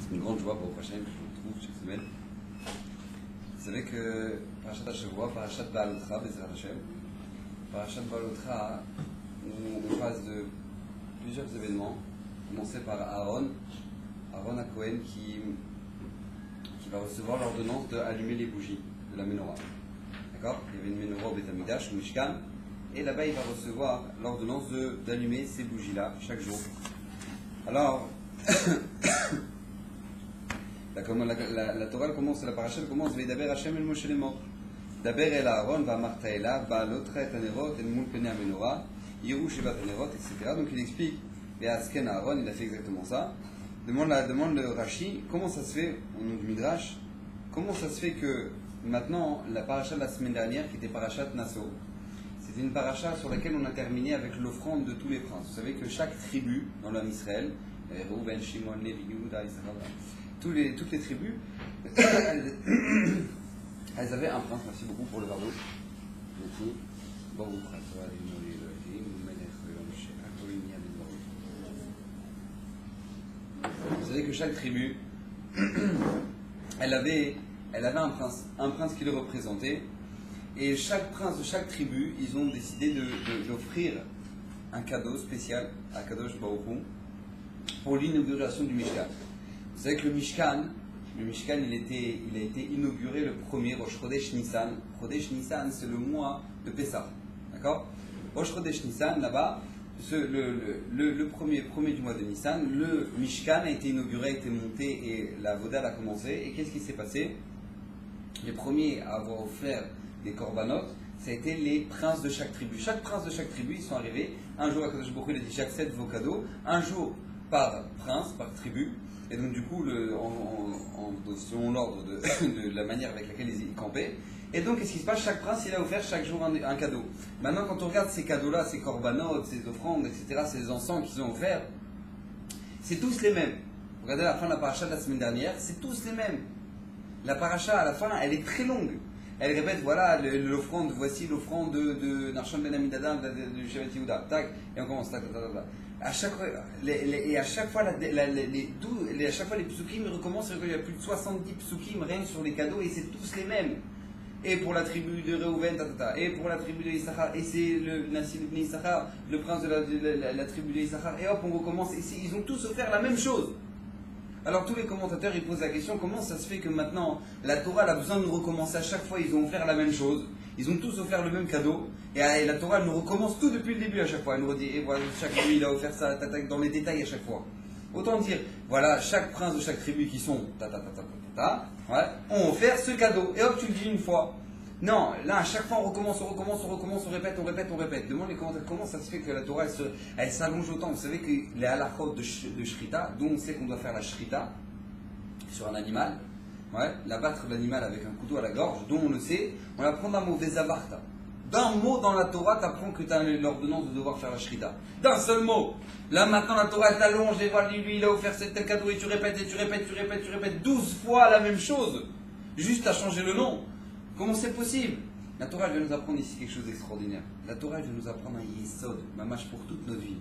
C'est une grande joie pour Hachem que je vous retrouve chaque semaine. Vous savez que Parashat Hashavua, Parashat Ba'alotcha, Bezrat Hashem, Parashat Ba'alotcha, on passe de plusieurs événements. Commencer par Aaron à Cohen qui va recevoir l'ordonnance d'allumer les bougies de la menorah. D'accord? Il y avait une menorah au Beth Amikdash, au Mishkan, et là-bas il va recevoir l'ordonnance d'allumer ces bougies-là chaque jour. Alors, la Torah commence, la paracha commence, Vedaber Hashem el Moshe lemor. Daber el Aaron va marta ela, ba'alotra et anerot, el mul pene amenorah, yiru shevat anerot, etc. Donc il explique, et Asken Aaron, il a fait exactement ça. Demande le Rashi, comment ça se fait, au nom du Midrash, comment ça se fait que maintenant, la paracha de la semaine dernière, qui était parachat Nasso, c'était une paracha sur laquelle on a terminé avec l'offrande de tous les princes. Vous savez que chaque tribu dans l'homme Israël, Reuven, Shimon, Lévi, Yehuda, Issachar, toutes les tribus, elles avaient un prince. Merci beaucoup pour le barbeau. Merci. Vous savez que chaque tribu, elle avait un prince qui le représentait, et chaque prince de chaque tribu, ils ont décidé d'offrir un cadeau spécial à Kadosh Baruch Hu pour l'inauguration du Mishkan. Vous savez que le Mishkan, il a été inauguré le premier Rosh Chodesh Nissan. Chodesh Nissan, c'est le mois de Pessah. D'accord? Rosh Chodesh Nissan, là-bas, le premier du mois de Nissan, le Mishkan a été inauguré, a été monté et la Voda a commencé. Et qu'est-ce qui s'est passé? Les premiers à avoir offert des korbanot, ça a été les princes de chaque tribu. Chaque prince de chaque tribu, ils sont arrivés. Un jour, Akadosh Baruch Hu, il a dit j'accepte vos cadeaux. Un jour par prince, par tribu. Et donc du coup, selon l'ordre de la manière avec laquelle ils campaient. Et donc, qu'est-ce qui se passe? Chaque prince, il a offert chaque jour un cadeau. Maintenant, quand on regarde ces cadeaux-là, ces korbanot, ces offrandes, etc., ces encens qu'ils ont offerts, c'est tous les mêmes. Regardez la fin de la paracha de la semaine dernière, c'est tous les mêmes. La paracha, à la fin, elle est très longue. Elle répète, voilà, l'offrande, voici l'offrande de Narshon ben Amminadab, de Shevet Yehuda. Tac, et on commence, tac, tac, tac, tac. À chaque fois, à chaque fois, les psukim recommencent, il y a plus de 70 psukim rien sur les cadeaux, et c'est tous les mêmes. Et pour la tribu de Reuven, et pour la tribu de Issachar, et c'est le Nassim ibn Issachar, le prince de la tribu de Issachar, et hop, on recommence, et ils ont tous offert la même chose. Alors tous les commentateurs, ils posent la question, comment ça se fait que maintenant, la Torah a besoin de nous recommencer à chaque fois, ils ont offert la même chose, ils ont tous offert le même cadeau, et la Torah nous recommence tout depuis le début à chaque fois, elle nous redit, et voilà, chaque tribu, il a offert ça, dans les détails à chaque fois. Autant dire, voilà, chaque prince de chaque tribu qui sont, ouais, ont offert ce cadeau, et hop, tu le dis une fois. Non, là, à chaque fois, on recommence, on répète. Demande les commentaires, comment ça se fait que la Torah, elle s'allonge autant. Vous savez que les halachot de Shrita, dont on sait qu'on doit faire la Shrita sur un animal, ouais, l'abattre l'animal avec un couteau à la gorge, dont on le sait, on apprend d'un mot, des avarta. D'un mot dans la Torah, tu apprends que tu as l'ordonnance de devoir faire la Shrita. D'un seul mot. Là, maintenant, la Torah, elle t'allonge, et voilà, lui, il a offert tel cadeau, et tu répètes 12 fois la même chose, juste à changer le nom. Comment c'est possible? La Torah elle vient nous apprendre ici quelque chose d'extraordinaire. La Torah elle vient nous apprendre un yesod, mamash pour toute notre vie.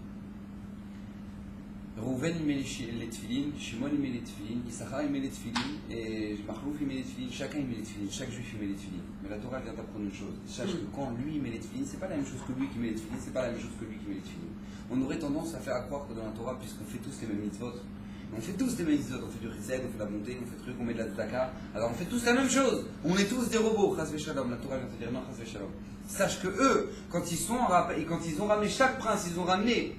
Reuven il met les tefilin, Shimon il met les tefilin, Issachar il met les tefilin, et Machlouf il met les tefilin, chacun il met les tefilin, chaque juif il met les tefilin. Mais la Torah elle vient t'apprendre une chose. Sache que quand lui il met les tefilin, c'est pas la même chose que lui qui met les tefilin, c'est pas la même chose que lui qui met les tefilin. On aurait tendance à faire croire que dans la Torah, puisqu'on fait tous les mêmes mitzvot, on fait tous les mêmes mitzvot, on fait du chesed, on fait de la montée, on fait truc, on met de la tzedaka. Alors on fait tous la même chose. On est tous des robots. Chas v'shalom. La Torah vient te dire non, chas v'shalom. Sache que eux, quand ils ont ramené chaque prince, ils ont ramené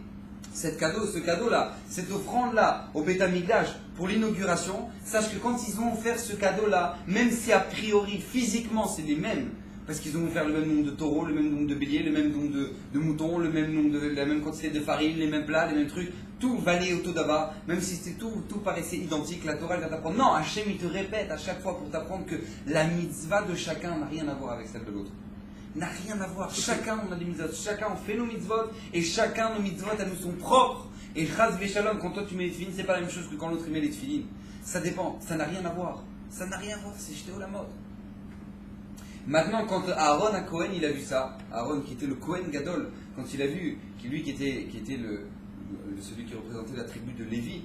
ce cadeau-là, cette offrande-là au Beth Amikdash pour l'inauguration. Sache que quand ils ont offert ce cadeau-là, même si a priori physiquement c'est les mêmes, parce qu'ils ont offert le même nombre de taureaux, le même nombre de béliers, le même nombre de moutons, la même quantité de farine, les mêmes plats, les mêmes trucs, tout valait au Todava, même si tout paraissait identique, la Torah elle va t'apprendre. Non, Hachem il te répète à chaque fois pour t'apprendre que la mitzvah de chacun n'a rien à voir avec celle de l'autre. N'a rien à voir. Chacun on a des mitzvot, chacun on fait nos mitzvot, et chacun nos mitzvot elles nous sont propres. Et chas v'shalom, quand toi tu mets les tefilines, c'est pas la même chose que quand l'autre il met les tefilines. Ça dépend, ça n'a rien à voir. Ça n'a rien à voir, c'est jeté au la mode. Maintenant, quand Aaron à Cohen, il a vu ça, Aaron qui était le Cohen Gadol, quand il a vu, lui qui était celui qui représentait la tribu de Lévi,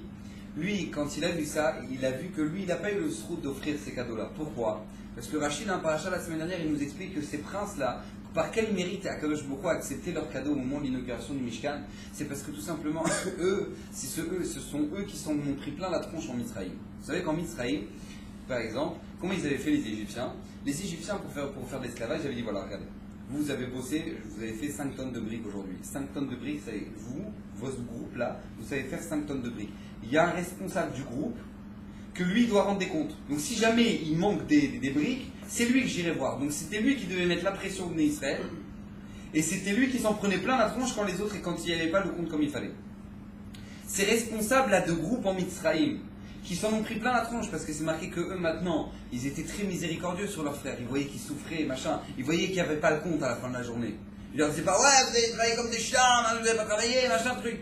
lui, quand il a vu ça, il a vu que lui, il n'a pas eu le srout d'offrir ces cadeaux-là. Pourquoi? Parce que Rachid, dans Paracha la semaine dernière, il nous explique que ces princes-là, par quel mérite Akadosh Baruch Hu a accepté leur cadeau au moment de l'inauguration du Mishkan? C'est parce que tout simplement, ce sont eux qui s'en ont pris plein la tronche en Mizraïm. Vous savez qu'en Mizraïm, par exemple, comment ils avaient fait les Égyptiens? Les Égyptiens, pour faire de l'esclavage, ils avaient dit voilà, regardez, vous avez bossé, vous avez fait 5 tonnes de briques aujourd'hui. 5 tonnes de briques, c'est vous, votre groupe là, vous savez faire 5 tonnes de briques. Il y a un responsable du groupe que lui doit rendre des comptes. Donc si jamais il manque des briques, c'est lui que j'irai voir. Donc c'était lui qui devait mettre la pression de Israël. Et c'était lui qui s'en prenait plein la tronche quand les autres et quand il n'y avait pas le compte comme il fallait. Ces responsables là de groupes en Mitzraïm, qui s'en ont pris plein la tronche parce que c'est marqué que eux maintenant, ils étaient très miséricordieux sur leurs frères. Ils voyaient qu'ils souffraient, machin. Ils voyaient qu'il n'y avait pas le compte à la fin de la journée. Ils leur disaient pas ouais, vous avez travaillé comme des chiens, vous n'avez pas travaillé, machin, truc.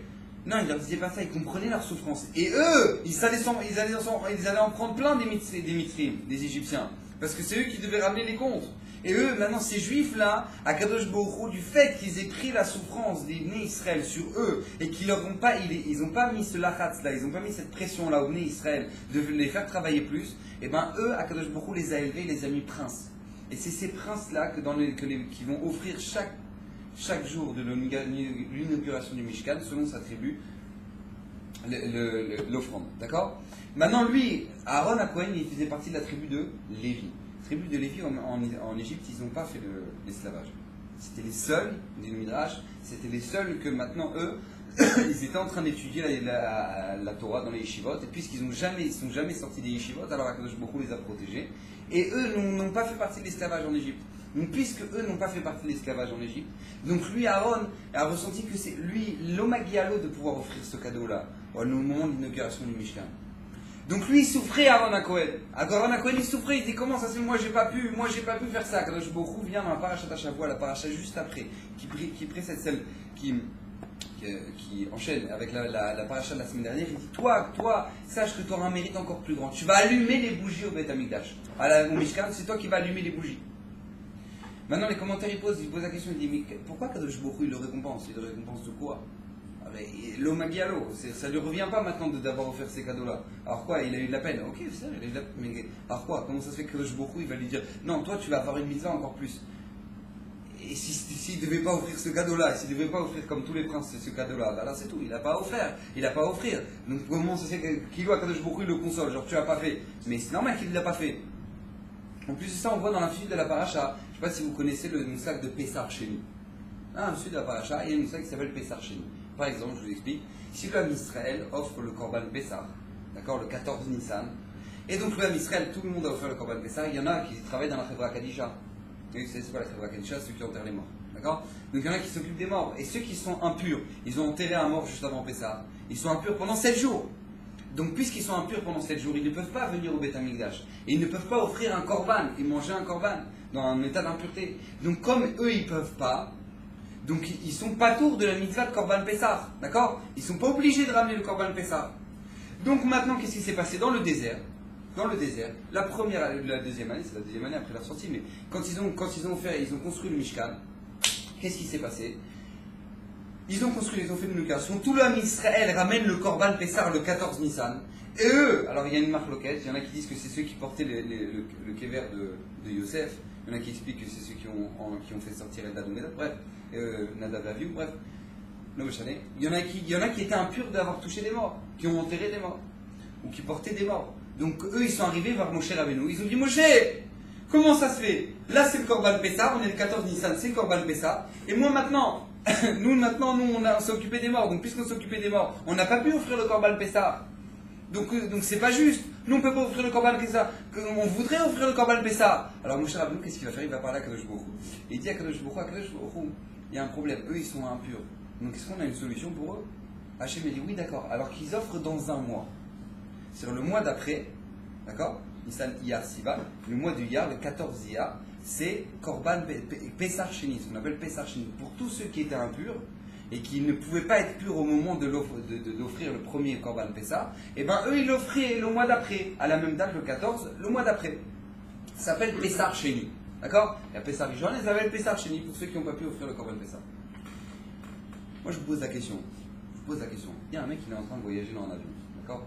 Non, ils leur disaient pas ça, ils comprenaient leur souffrance. Et eux, ils allaient en prendre plein des Mitzrim, des Égyptiens. Parce que c'est eux qui devaient ramener les comptes. Et eux, maintenant, ces juifs-là, à Kadosh Baruch Hu, du fait qu'ils aient pris la souffrance des Bnei Israël sur eux, et qu'ils n'ont pas, ils n'ont pas mis ce lachatz-là, ils n'ont pas mis cette pression-là aux Bnei Israël, de les faire travailler plus, et bien eux, à Kadosh Baruch Hu, les a élevés, les a mis princes. Et c'est ces princes-là qui vont offrir chaque jour de l'inauguration du Mishkan, selon sa tribu, l'offrande. D'accord? Maintenant, lui, Aaron HaKohen, il faisait partie de la tribu de Lévi. La tribu de Lévi en Égypte, ils n'ont pas fait l'esclavage. C'était les seuls, des Midrash, c'était les seuls que maintenant, eux, ils étaient en train d'étudier la Torah dans les yeshivot, et puisqu'ils sont jamais sortis des yeshivot, alors Akadosh Baruch Hu les a protégés, et eux n'ont pas fait partie de l'esclavage en Égypte. Donc, puisque eux n'ont pas fait partie de l'esclavage en Égypte, donc lui, Aaron, a ressenti que c'est lui, l'omagialo, de pouvoir offrir ce cadeau-là, au moment de l'inauguration du Mishkan. Donc lui, il souffrait, Aaron HaKohen. Aaron HaKohen, il souffrait, il dit comment ça se fait, moi j'ai pas pu faire ça. Kadosh Baruch Hu vient dans la paracha Shavua, la paracha juste après, qui précède celle qui enchaîne avec la paracha de la semaine dernière. Il dit toi, sache que tu auras un mérite encore plus grand. Tu vas allumer les bougies au Beth Amikdash. Au Mishkan, c'est toi qui vas allumer les bougies. Maintenant, les commentaires, ils posent la question, ils disent mais pourquoi Kadosh Baruch Hu il le récompense? Il le récompense de quoi? L'omagialo, ça ne lui revient pas maintenant d'avoir offert ces cadeaux-là. Alors quoi, il a eu de la peine? Ok, c'est ça, il a eu de la peine. Mais alors quoi, comment ça se fait que Kadosh Baruch Hu il va lui dire non, toi tu vas avoir une mitzvah encore plus? Et s'il ne devait pas offrir ce cadeau-là, s'il ne devait pas offrir comme tous les princes ce cadeau-là, ben là c'est tout, il n'a pas à offrir, il n'a pas à offrir. Donc comment ça se fait qu'il doit Kadosh Baruch Hu le console? Genre tu l'as pas fait, mais c'est normal qu'il ne l'a pas fait. En plus de ça, on voit dans la suite de la paracha, je ne sais pas si vous connaissez le moussak de Pessar chez nous. Dans la suite de la paracha, il y a un moussak qui s'appelle Pessar chez nous. Par exemple, je vous explique, si le Ham Israël offre le Korban Pessah, d'accord, le 14 Nissan, et donc le Ham Israël, tout le monde a offert le Korban Pessah, il y en a qui travaillent dans la Chevra Kadisha. Vous savez, c'est quoi la Chevra Kadisha? Ceux qui enterrent les morts, d'accord? Donc il y en a qui s'occupent des morts, et ceux qui sont impurs, ils ont enterré un mort juste avant Pessah, ils sont impurs pendant 7 jours. Donc puisqu'ils sont impurs pendant 7 jours, ils ne peuvent pas venir au Beth Amikdash, et ils ne peuvent pas offrir un Korban, et manger un Korban, dans un état d'impureté. Donc comme eux, ils ne peuvent pas, donc ils sont pas tours de la mitzvah de Korban Pessah, d'accord? Ils sont pas obligés de ramener le Korban Pessah. Donc maintenant, qu'est-ce qui s'est passé dans le désert? La deuxième année, c'est la deuxième année après la sortie, mais quand ils ont construit le Mishkan, qu'est-ce qui s'est passé? Ils ont fait une location. Tout le Ham Israël ramène le Korban Pessah le 14 Nissan. Et eux, alors il y a une marque loquette, il y en a qui disent que c'est ceux qui portaient le kever de Yosef, il y en a qui expliquent que c'est ceux qui ont fait sortir Eldad ou Medad, bref. Nadav Avihu, bref, il y en a qui étaient impurs d'avoir touché des morts, qui ont enterré des morts, ou qui portaient des morts. Donc eux, ils sont arrivés vers Moshe Rabbeinu, ils ont dit Moshe, comment ça se fait? Là c'est le Korban Pessah, on est le 14 Nissan, c'est le Korban Pessah, et moi maintenant, nous on s'est occupé des morts, donc puisqu'on s'est occupé des morts, on n'a pas pu offrir le Korban Pessah. Donc c'est pas juste, nous on peut pas offrir le Korban Pessah, on voudrait offrir le Korban Pessah. Alors Moshe Rabbeinu, qu'est-ce qu'il va faire? Il va parler à Kadosh Baruch Hu. Et il dit à Kadosh Baruch Hu, il y a un problème, eux ils sont impurs. Donc est-ce qu'on a une solution pour eux? Hachem a dit oui d'accord, alors qu'ils offrent dans un mois. C'est le mois d'après, d'accord? Nissan Iyar Siva, le mois du Iyar, le 14 Iyar, c'est Korban Pessah Sheni, ce qu'on appelle Pessah Sheni. Pour tous ceux qui étaient impurs et qui ne pouvaient pas être purs au moment d'offrir le premier Korban Pessah, et bien eux ils l'offraient le mois d'après, à la même date, le 14, le mois d'après. Ça s'appelle Pessah Sheni. D'accord? Il y a Pessah Rishon et ça s'appelle Pessah Sheni pour ceux qui n'ont pas pu offrir le Korban Pessah. Moi je vous pose la question. Il y a un mec qui est en train de voyager dans un avion. D'accord?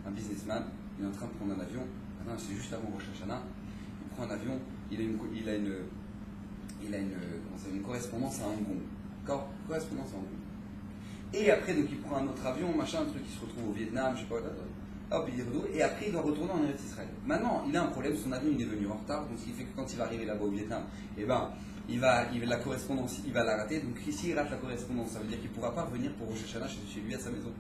un businessman, il est en train de prendre un avion, maintenant c'est juste avant Rosh Hashanah, il prend un avion, il a une correspondance à Hong Kong. D'accord? Correspondance à Hong Kong. Et après, donc il prend un autre avion, machin, un truc qui se retrouve au Vietnam, je sais pas, hop, il est retourné, et après il doit retourner en Eretz Israël. Maintenant, il a un problème, son avion il est venu en retard, donc ce qui fait que quand il va arriver là-bas au Vietnam, eh ben, la correspondance, il va la rater. Donc s'il rate la correspondance, ça veut dire qu'il ne pourra pas revenir pour Rosh Hashanah chez lui à sa maison.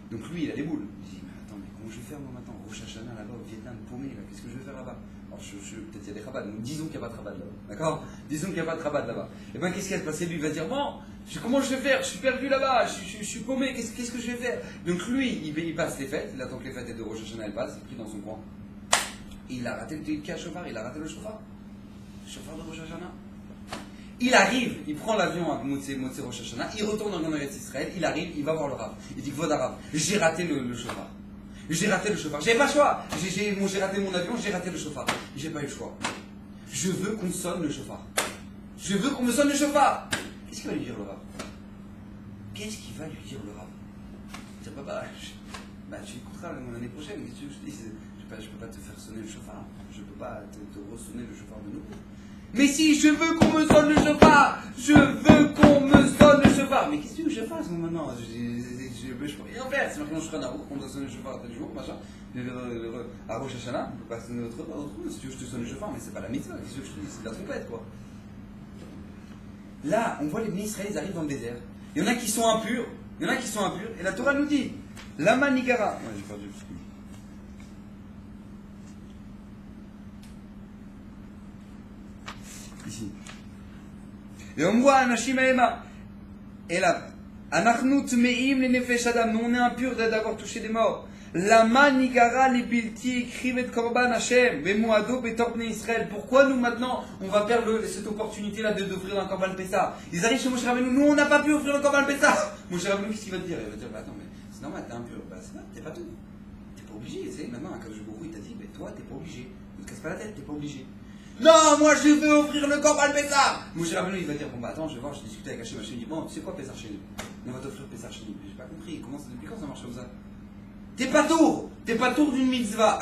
Donc lui, il a des boules. Il dit, mais attends, mais comment je vais faire moi maintenant? Rosh Hashanah là-bas au Vietnam, paumé, là, qu'est-ce que je vais faire là-bas? Alors peut-être il y a des Chabad, donc disons qu'il n'y a pas de Chabad là-bas. D'accord? Disons qu'il n'y a pas de Chabad là-bas. Et bien qu'est-ce qui va se passer? Lui, il va dire, bon, comment je vais faire? Je suis perdu là-bas, je suis paumé, qu'est-ce que je vais faire? Donc lui, il passe les fêtes, il attend que les fêtes de Rosh Hashanah passent, il est pris dans son coin. Et il a raté le chauffard, il a raté le chauffard. Le chauffard de Rosh Hashanah. Il arrive, il prend l'avion à Motsé Rosh Hashanah, il retourne en Eretz Israël, il arrive, il va voir le Rav. Il dit, Kvod Rav, j'ai raté le chauffard. J'ai raté le chauffard. J'avais pas le choix. J'ai raté mon avion, j'ai raté le chauffard. J'ai pas eu le choix. Je veux qu'on sonne le chauffard. Je veux qu'on me sonne le chauffard. Qu'est-ce qu'il va lui dire le Rav? Qu'est-ce qu'il va lui dire le Rav? Il va dire, tu écouteras l'année prochaine. Qu'est-ce que tu veux que je te dise? Je peux pas te faire sonner le chauffard. Je peux pas te ressonner le chauffard de nouveau. Mais si, je veux qu'on me sonne le chauffard. Je veux qu'on me sonne le chauffard. Mais qu'est-ce que je fasse maintenant? Je peux rien faire. C'est marqué dans le Shulchan Aruch qu'on doit sonner le chauffard à tel jour, machin. À Rosh Hashanah, on ne peut pas sonner autre chose. Si tu veux que je te sonne le chauffard, mais c'est pas la mitzvah. Qu'est-ce que je te dis? C'est de la trompette, quoi. Là, on voit les bénis Israël, ils arrivent dans le désert. Il y en a qui sont impurs. Et la Torah nous dit, Lama Nigara. Ouais, j'ai perdu le truc. Ici. Et on voit Anashim Ema. Et là, Anachnu Tmeim le Nefesh Adam. Nous, on est impurs d'avoir touché des morts. Lama Nigara les Bilti écrivent Korban Hashem. Bemoado Betorpne Israël. Pourquoi nous maintenant, on va perdre cette opportunité-là d'offrir un Korban Pessah? Ils arrivent chez Moshe Rabbeinu. Nous, on n'a pas pu offrir le Korban Pessah. Moshe Rabbeinu, qu'est-ce qu'il va te dire? Il va te dire, bah attends, mais c'est normal, t'es impur. Bah c'est vrai, t'es pas tout. T'es pas obligé. Tu sais, maintenant, Akadosh Baruch Hu, il t'a dit, mais toi, t'es pas obligé. Ne te casse pas la tête, t'es pas obligé. Non, moi je veux offrir le Korban Pessah. Moshe Rabbeinu, il va dire, bon bah attends, je vais voir, je discutais avec Hachem, il dit, bon, tu sais quoi Pessah chez nous? On va t'offrir Pessah chez nous. J'ai pas compris, depuis quand ça marche comme ça? T'es pas tour d'une mitzvah.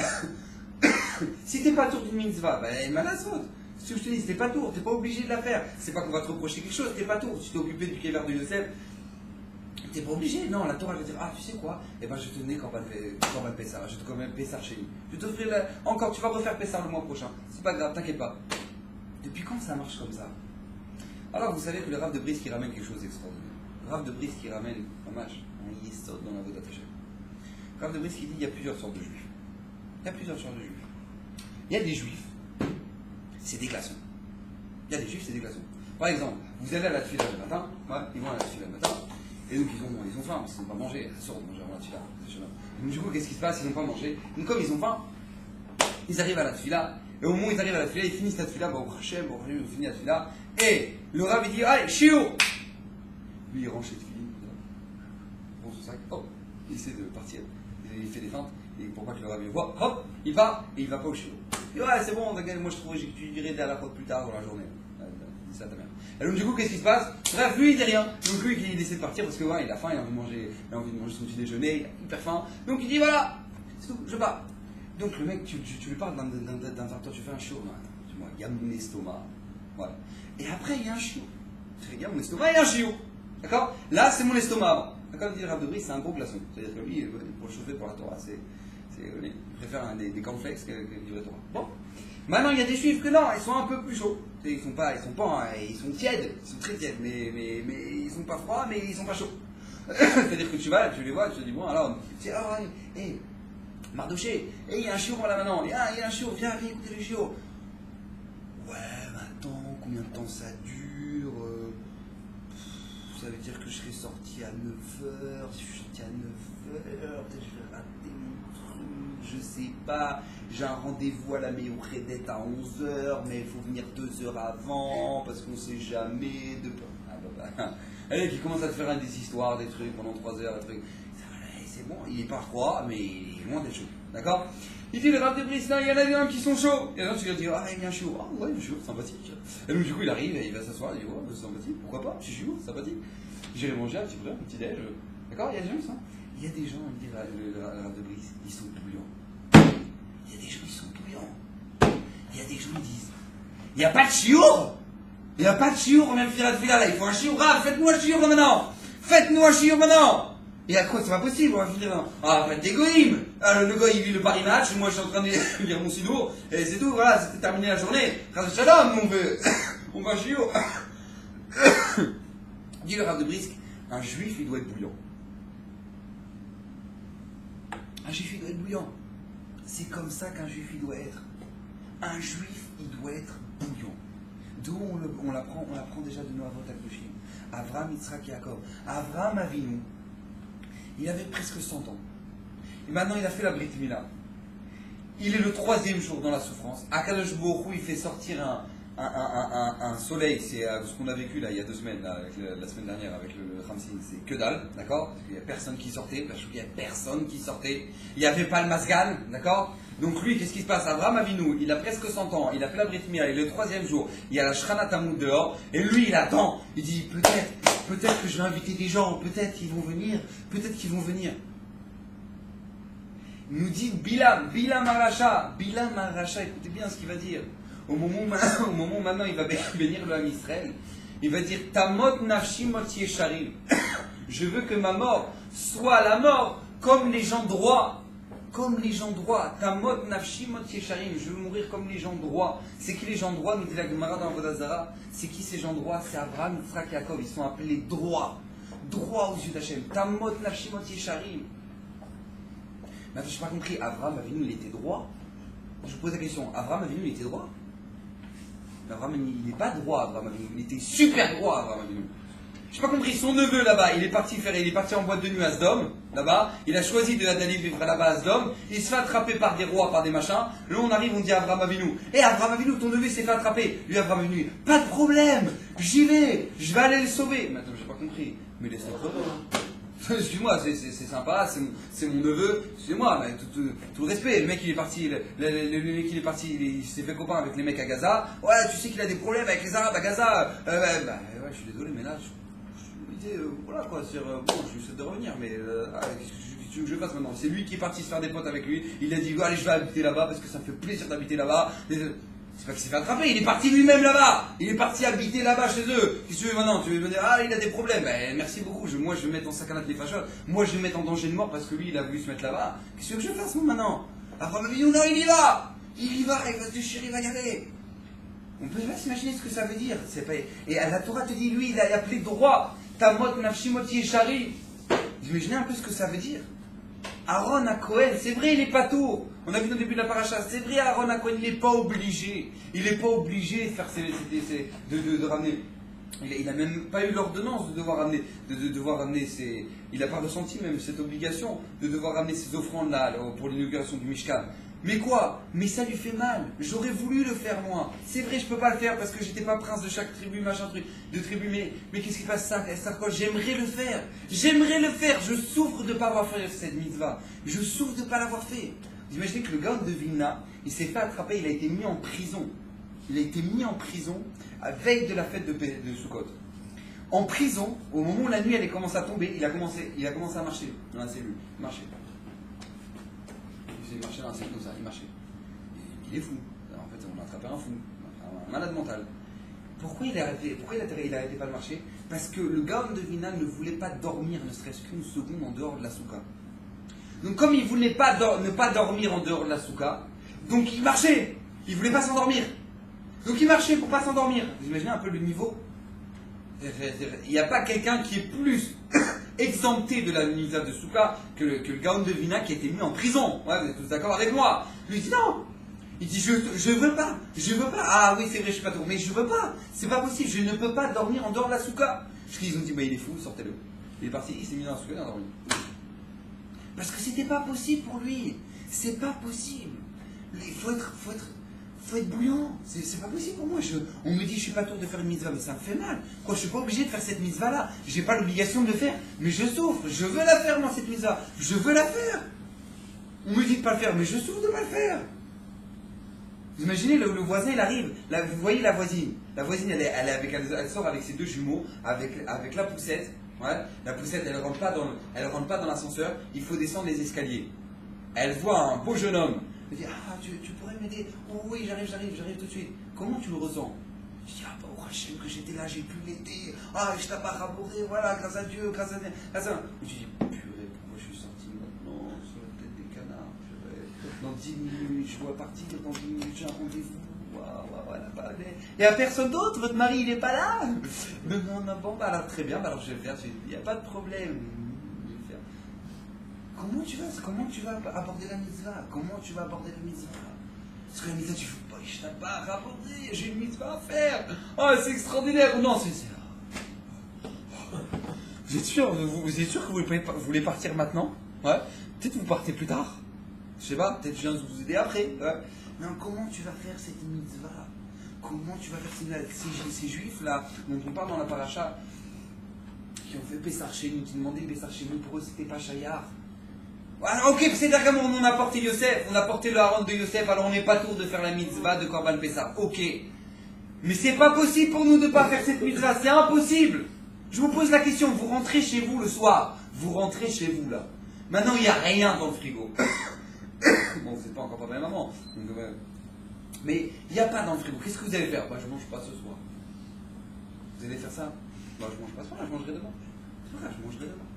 Si t'es pas tour d'une mitzvah, ben malasot. Ce que je te dis, t'es pas tour, t'es pas obligé de la faire. C'est pas qu'on va te reprocher quelque chose, t'es pas tour. Si t'es occupé du kéver de Yosef, t'es pas obligé. Non, la Torah va dire, ah tu sais quoi? Eh ben je vais te donner Korban Pessah, je vais te quand même Pessah chez nous. Je vais t'offrir encore, tu vas refaire Pessah le mois prochain. C'est pas grave, t'inquiète pas. Depuis quand ça marche comme ça? Alors vous savez que le Rav de Brisk qui ramène quelque chose d'extraordinaire. Le Rav de Brisk qui ramène un match, un yesod dans la Vodat Hashem. Le Rav de Brisk qui dit, il y a plusieurs sortes de juifs. Il y a des juifs, c'est des glaçons. Par exemple, vous allez à la tefila le matin, ils vont à la tefila le matin, et donc ils ont faim, parce qu'ils n'ont pas mangé, ça sort de manger avant la tefila. Donc du coup, qu'est-ce qui se passe? Ils n'ont pas mangé. Donc comme ils ont faim, ils arrivent à la tefila, et au moment où ils arrivent à la tefila, ils finissent la tefila, bon, Hachem, ils finissent la tefila, et le Rav il dit, allez, shiur. Lui il range ses tefilines, il prend son sac, hop, il essaie de partir, il fait des feintes. Et pour pas que le Rav voit, hop, il va, et il va pas au chiot. Il dit, ouais, c'est bon, moi je trouvais que j'étudierai de la faute plus tard dans la journée. Dis ça à ta mère. Et donc, du coup, qu'est-ce qui se passe? Bref, lui, il dit rien. Donc, lui, il essaie de partir parce que, ouais, il a faim, il a envie de manger son petit déjeuner, il a hyper faim. Donc, il dit, voilà, c'est tout, je pars. Donc, le mec, tu lui parles d'un facteur, tu fais un chiot. Non, il y a mon estomac. Voilà. Et après, il y a un chiot. Il y a mon estomac, il y a un chiot. D'accord? Là, c'est mon estomac. D'accord? Il dit, le Rav de Brisk, c'est un gros glaçon. C'est-à-dire que lui, pour le chauffer pour la Torah, il préfère des cornflakes que du vrai Torah. Bon. Maintenant, il y a des juifs que non, ils sont un peu plus chauds. Ils sont tièdes, ils sont très tièdes, mais ils sont pas froids, mais ils sont pas chauds. C'est-à-dire que tu les vois, tu te dis, bon, alors, tu dis, ah, hé, Mardoché, il y a un chiot là maintenant, il y a un chiot, viens écouter le chiot. Ouais, mais attends, combien de temps ça dure? Ça veut dire que je serai sorti à 9h, si je suis sorti à 9h, peut-être je vais rater mon truc, je sais pas, j'ai un rendez-vous à la meilleure Redet à 11h, mais il faut venir 2 heures avant, parce qu'on sait jamais, allez, qui commence à te faire des histoires, des trucs pendant 3 heures, des trucs, c'est bon, il est pas froid, mais il est loin d'être chaud, d'accord? Il dit, le Rav de Brisk, il y en a des qui sont chauds. Et là, tu vas dire, ah, il est bien chaud. Ah, ouais, il est chaud, sympathique. Et donc, du coup, il arrive, et il va s'asseoir, il dit, ouais, c'est sympathique, pourquoi pas, je suis chaud, sympathique. J'irai manger un petit peu, un petit déj. D'accord? Il y a des gens qui sont. Il y a des gens, on dit le Rav de Brisk, ils sont bouillants. Il y a des gens, ils sont bouillants. Il y a des gens, ils disent, il n'y a pas de chiour. Il n'y a pas de chiour, on vient de faire la fila là. Il faut un chiour, Rav, faites-nous un chiour maintenant. Faites-nous un chiour maintenant. Et à quoi, c'est pas possible, on va finir là. Ah, faites des goïms. Ah, le goïm, il lit le Paris Match, moi je suis en train de lire mon sido, et c'est tout, voilà, c'était terminé la journée. Ras Shalom, on veut un chiour. Dit le Rav de Brisk, un juif, il doit être bouillant. Un juif, il doit être bouillant. C'est comme ça qu'un juif, il doit être. Un juif, il doit être bouillant. D'où on l'apprend déjà de nos avot Akdoshim. Avraham, Yitzhak, Yaakov. Avraham Avinu, il avait presque 100 ans. Et maintenant, il a fait la Brit Mila. Il est le 3e jour dans la souffrance. Akadosh Baruch Hu, il fait sortir un soleil. C'est ce qu'on a vécu là, il y a 2 semaines, là, avec la semaine dernière, avec le Khamsin. C'est que dalle, d'accord? Parce qu'il n'y a personne qui sortait. Parce qu'il n'y a personne qui sortait. Il n'y avait pas le Masgan, d'accord? Donc lui, qu'est-ce qui se passe? Avraham Avinu, il a presque 100 ans. Il a fait la Brit Mila. Il est le 3e jour. Il y a la Shchana Tammuz dehors. Et lui, il attend. Il dit, peut-être que je vais inviter des gens. Peut-être qu'ils vont venir. Peut-être qu'ils vont venir. Nous dit Bilam Aracha, écoutez bien ce qu'il va dire. Au moment où maintenant il va bénir le Ham Israël, il va dire Tamot nafshi mot yesharim. Je veux que ma mort soit la mort comme les gens droits. Comme les gens droits. Tamot nafshi mot yesharim. Je veux mourir comme les gens droits. C'est qui les gens droits? Nous dit la Gemara dans Avodah Zarah. C'est qui ces gens droits? C'est Abraham, Yitzhak, Yaakov. Ils sont appelés droits. Droits aux yeux d'Hachem. Tamot nafshi mot yesharim. Mais je n'ai pas compris, Avraham Avinu, il était droit? Je vous pose la question, Avraham Avinu, il était droit? Avraham, il n'est pas droit, Avraham Avinu, il était super droit, Avraham Avinu. Je n'ai pas compris, son neveu là-bas, il est parti en boîte de nuit à Sdom, là-bas, il a choisi d'aller vivre là-bas à Sdom, il se fait attraper par des rois, par des machins, là on arrive, on dit à Avraham Avinu, Avraham Avinu, ton neveu s'est fait attraper. Lui, Avraham Avinu, pas de problème, j'y vais, je vais aller le sauver. Mais attends, j'ai pas compris, mais laisse-le crever. Excuse-moi, c'est sympa, c'est mon neveu, excusez-moi, mais tout le respect. Le mec il est parti, il s'est fait copain avec les mecs à Gaza. Ouais, tu sais qu'il a des problèmes avec les Arabes à Gaza. Ouais, je suis désolé, mais là, voilà quoi, bon, je lui souhaite de revenir, mais qu'est-ce que tu veux que je fasse maintenant? C'est lui qui est parti se faire des potes avec lui. Il a dit, allez, je vais habiter là-bas parce que ça me fait plaisir d'habiter là-bas. C'est pas qu'il s'est fait attraper, il est parti lui-même là-bas. Il est parti habiter là-bas chez eux. Qu'est-ce que tu veux maintenant? Tu veux me dire, il a des problèmes. Merci beaucoup. Moi, je vais mettre en sacanat les fachos. Moi, je vais mettre en danger de mort parce que lui, il a voulu se mettre là-bas. Qu'est-ce que tu veux que je fasse, moi, maintenant? Abraham Avinu, non, il y va. Il va se déchirer, il va y aller. On peut pas s'imaginer ce que ça veut dire. Et la Torah te dit, lui, il a appelé droit. Tamot nafshimot yeshari. Vous imaginez un peu ce que ça veut dire? Aaron à Cohen, c'est vrai, il n'est pas tour. On a vu au début de la paracha, c'est vrai, Aaron à Cohen, il n'est pas obligé. Il n'est pas obligé de faire de ramener. Il n'a même pas eu l'ordonnance de devoir ramener ses. Il n'a pas ressenti même cette obligation de devoir ramener ses offrandes là pour l'inauguration du Mishkan. Mais quoi? Mais ça lui fait mal. J'aurais voulu le faire moi. C'est vrai, je peux pas le faire parce que j'étais pas prince de chaque tribu, machin truc, de tribu. Mais qu'est-ce qui passe ça quoi? J'aimerais le faire. J'aimerais le faire. Je souffre de ne pas avoir fait cette mitzvah. Je souffre de ne pas l'avoir fait. Vous imaginez que le Gaon de Vilna, il s'est fait attraper, il a été mis en prison. Il a été mis en prison à veille de la fête de Sukkot. En prison, au moment où la nuit elle commence à tomber, il a commencé à marcher dans la cellule. Il marchait dans la cellule comme ça, il marchait. Il est fou. Alors, en fait, on a attrapé un fou, un malade mental. Pourquoi il a arrêté pas de marcher? Parce que le Gaon de Vilna ne voulait pas dormir, ne serait-ce qu'une seconde en dehors de la soukha. Donc comme il ne voulait pas ne pas dormir en dehors de la soukha, donc il marchait. Il ne voulait pas s'endormir. Donc il marchait pour ne pas s'endormir. Vous imaginez un peu le niveau? Il n'y a pas quelqu'un qui est plus exempté de la mitzvah de soukha que le Gaon de Vilna qui a été mis en prison. Ouais, vous êtes tous d'accord avec moi? Lui dit non. Il dit je veux pas. Ah oui c'est vrai je suis pas trop, mais je veux pas. C'est pas possible. Je ne peux pas dormir en dehors de la soukha. Ils ont dit il est fou, sortez-le. Il est parti, il s'est mis dans la soukha, il a dormi. Parce que c'était pas possible pour lui. C'est pas possible. Il faut être bouillant. C'est pas possible pour moi. On me dit je suis pas tour de faire une mitzvah, mais ça me fait mal. Quoi, je suis pas obligé de faire cette mitzvah là. J'ai pas l'obligation de le faire, mais je souffre. Je veux la faire moi cette mitzvah. Je veux la faire. On me dit de pas le faire, mais je souffre de pas le faire. Vous imaginez le voisin il arrive. Là, vous voyez la voisine. La voisine elle sort avec ses 2 jumeaux, avec la poussette. Ouais, la poussette, elle rentre pas dans l'ascenseur, il faut descendre les escaliers. Elle voit un beau jeune homme. Elle dit, ah, tu pourrais m'aider? Oh oui, j'arrive tout de suite. Comment tu le ressens? Je dis, ah bah, oh, Hachem, que j'étais là, j'ai pu l'aider. Ah, je t'ai pas rabouré, voilà, grâce à Dieu, grâce à Dieu. Et tu dis, purée, pourquoi je suis sorti maintenant sur la tête des canards? Dans 10 minutes, je dois partir, dans 10 minutes, j'ai un rendez-vous. Il n'y a personne d'autre, votre mari il n'est pas là. Non, bon, bah alors très bien, bah alors je vais le faire, il n'y a pas de problème. Je vais le faire. Comment tu vas aborder la mitzvah? Parce que la mitzvah, tu ne fais pas, je t'ai pas rapporté, j'ai une mitzvah à faire. Oh, c'est extraordinaire. Non, c'est. Vous êtes sûr que vous voulez partir maintenant? Ouais. Peut-être vous partez plus tard. Je sais pas, peut-être je viens vous aider après. Ouais. Non, comment tu vas faire cette mitzvah? Comment tu vas faire ces juifs-là dont on parle dans la paracha, qui ont fait Pessar chez nous, qui demandaient Pessar chez nous, pour eux c'était pas Chayar. Ah, ok, c'est d'accord, on a porté Yosef, on a porté le haron de Yosef, alors on n'est pas tour de faire la mitzvah de Korban Pessar. Ok. Mais c'est pas possible pour nous de ne pas faire cette mitzvah, c'est impossible. Je vous pose la question, vous rentrez chez vous le soir, là. Maintenant il n'y a rien dans le frigo. Bon, vous n'êtes pas encore papa et maman. Donc, mais il n'y a pas dans le frigo. Qu'est-ce que vous allez faire? Bah, je ne mange pas ce soir. Vous allez faire ça? Bah, je ne mange pas ce soir, je mangerai demain. Je mangerai demain.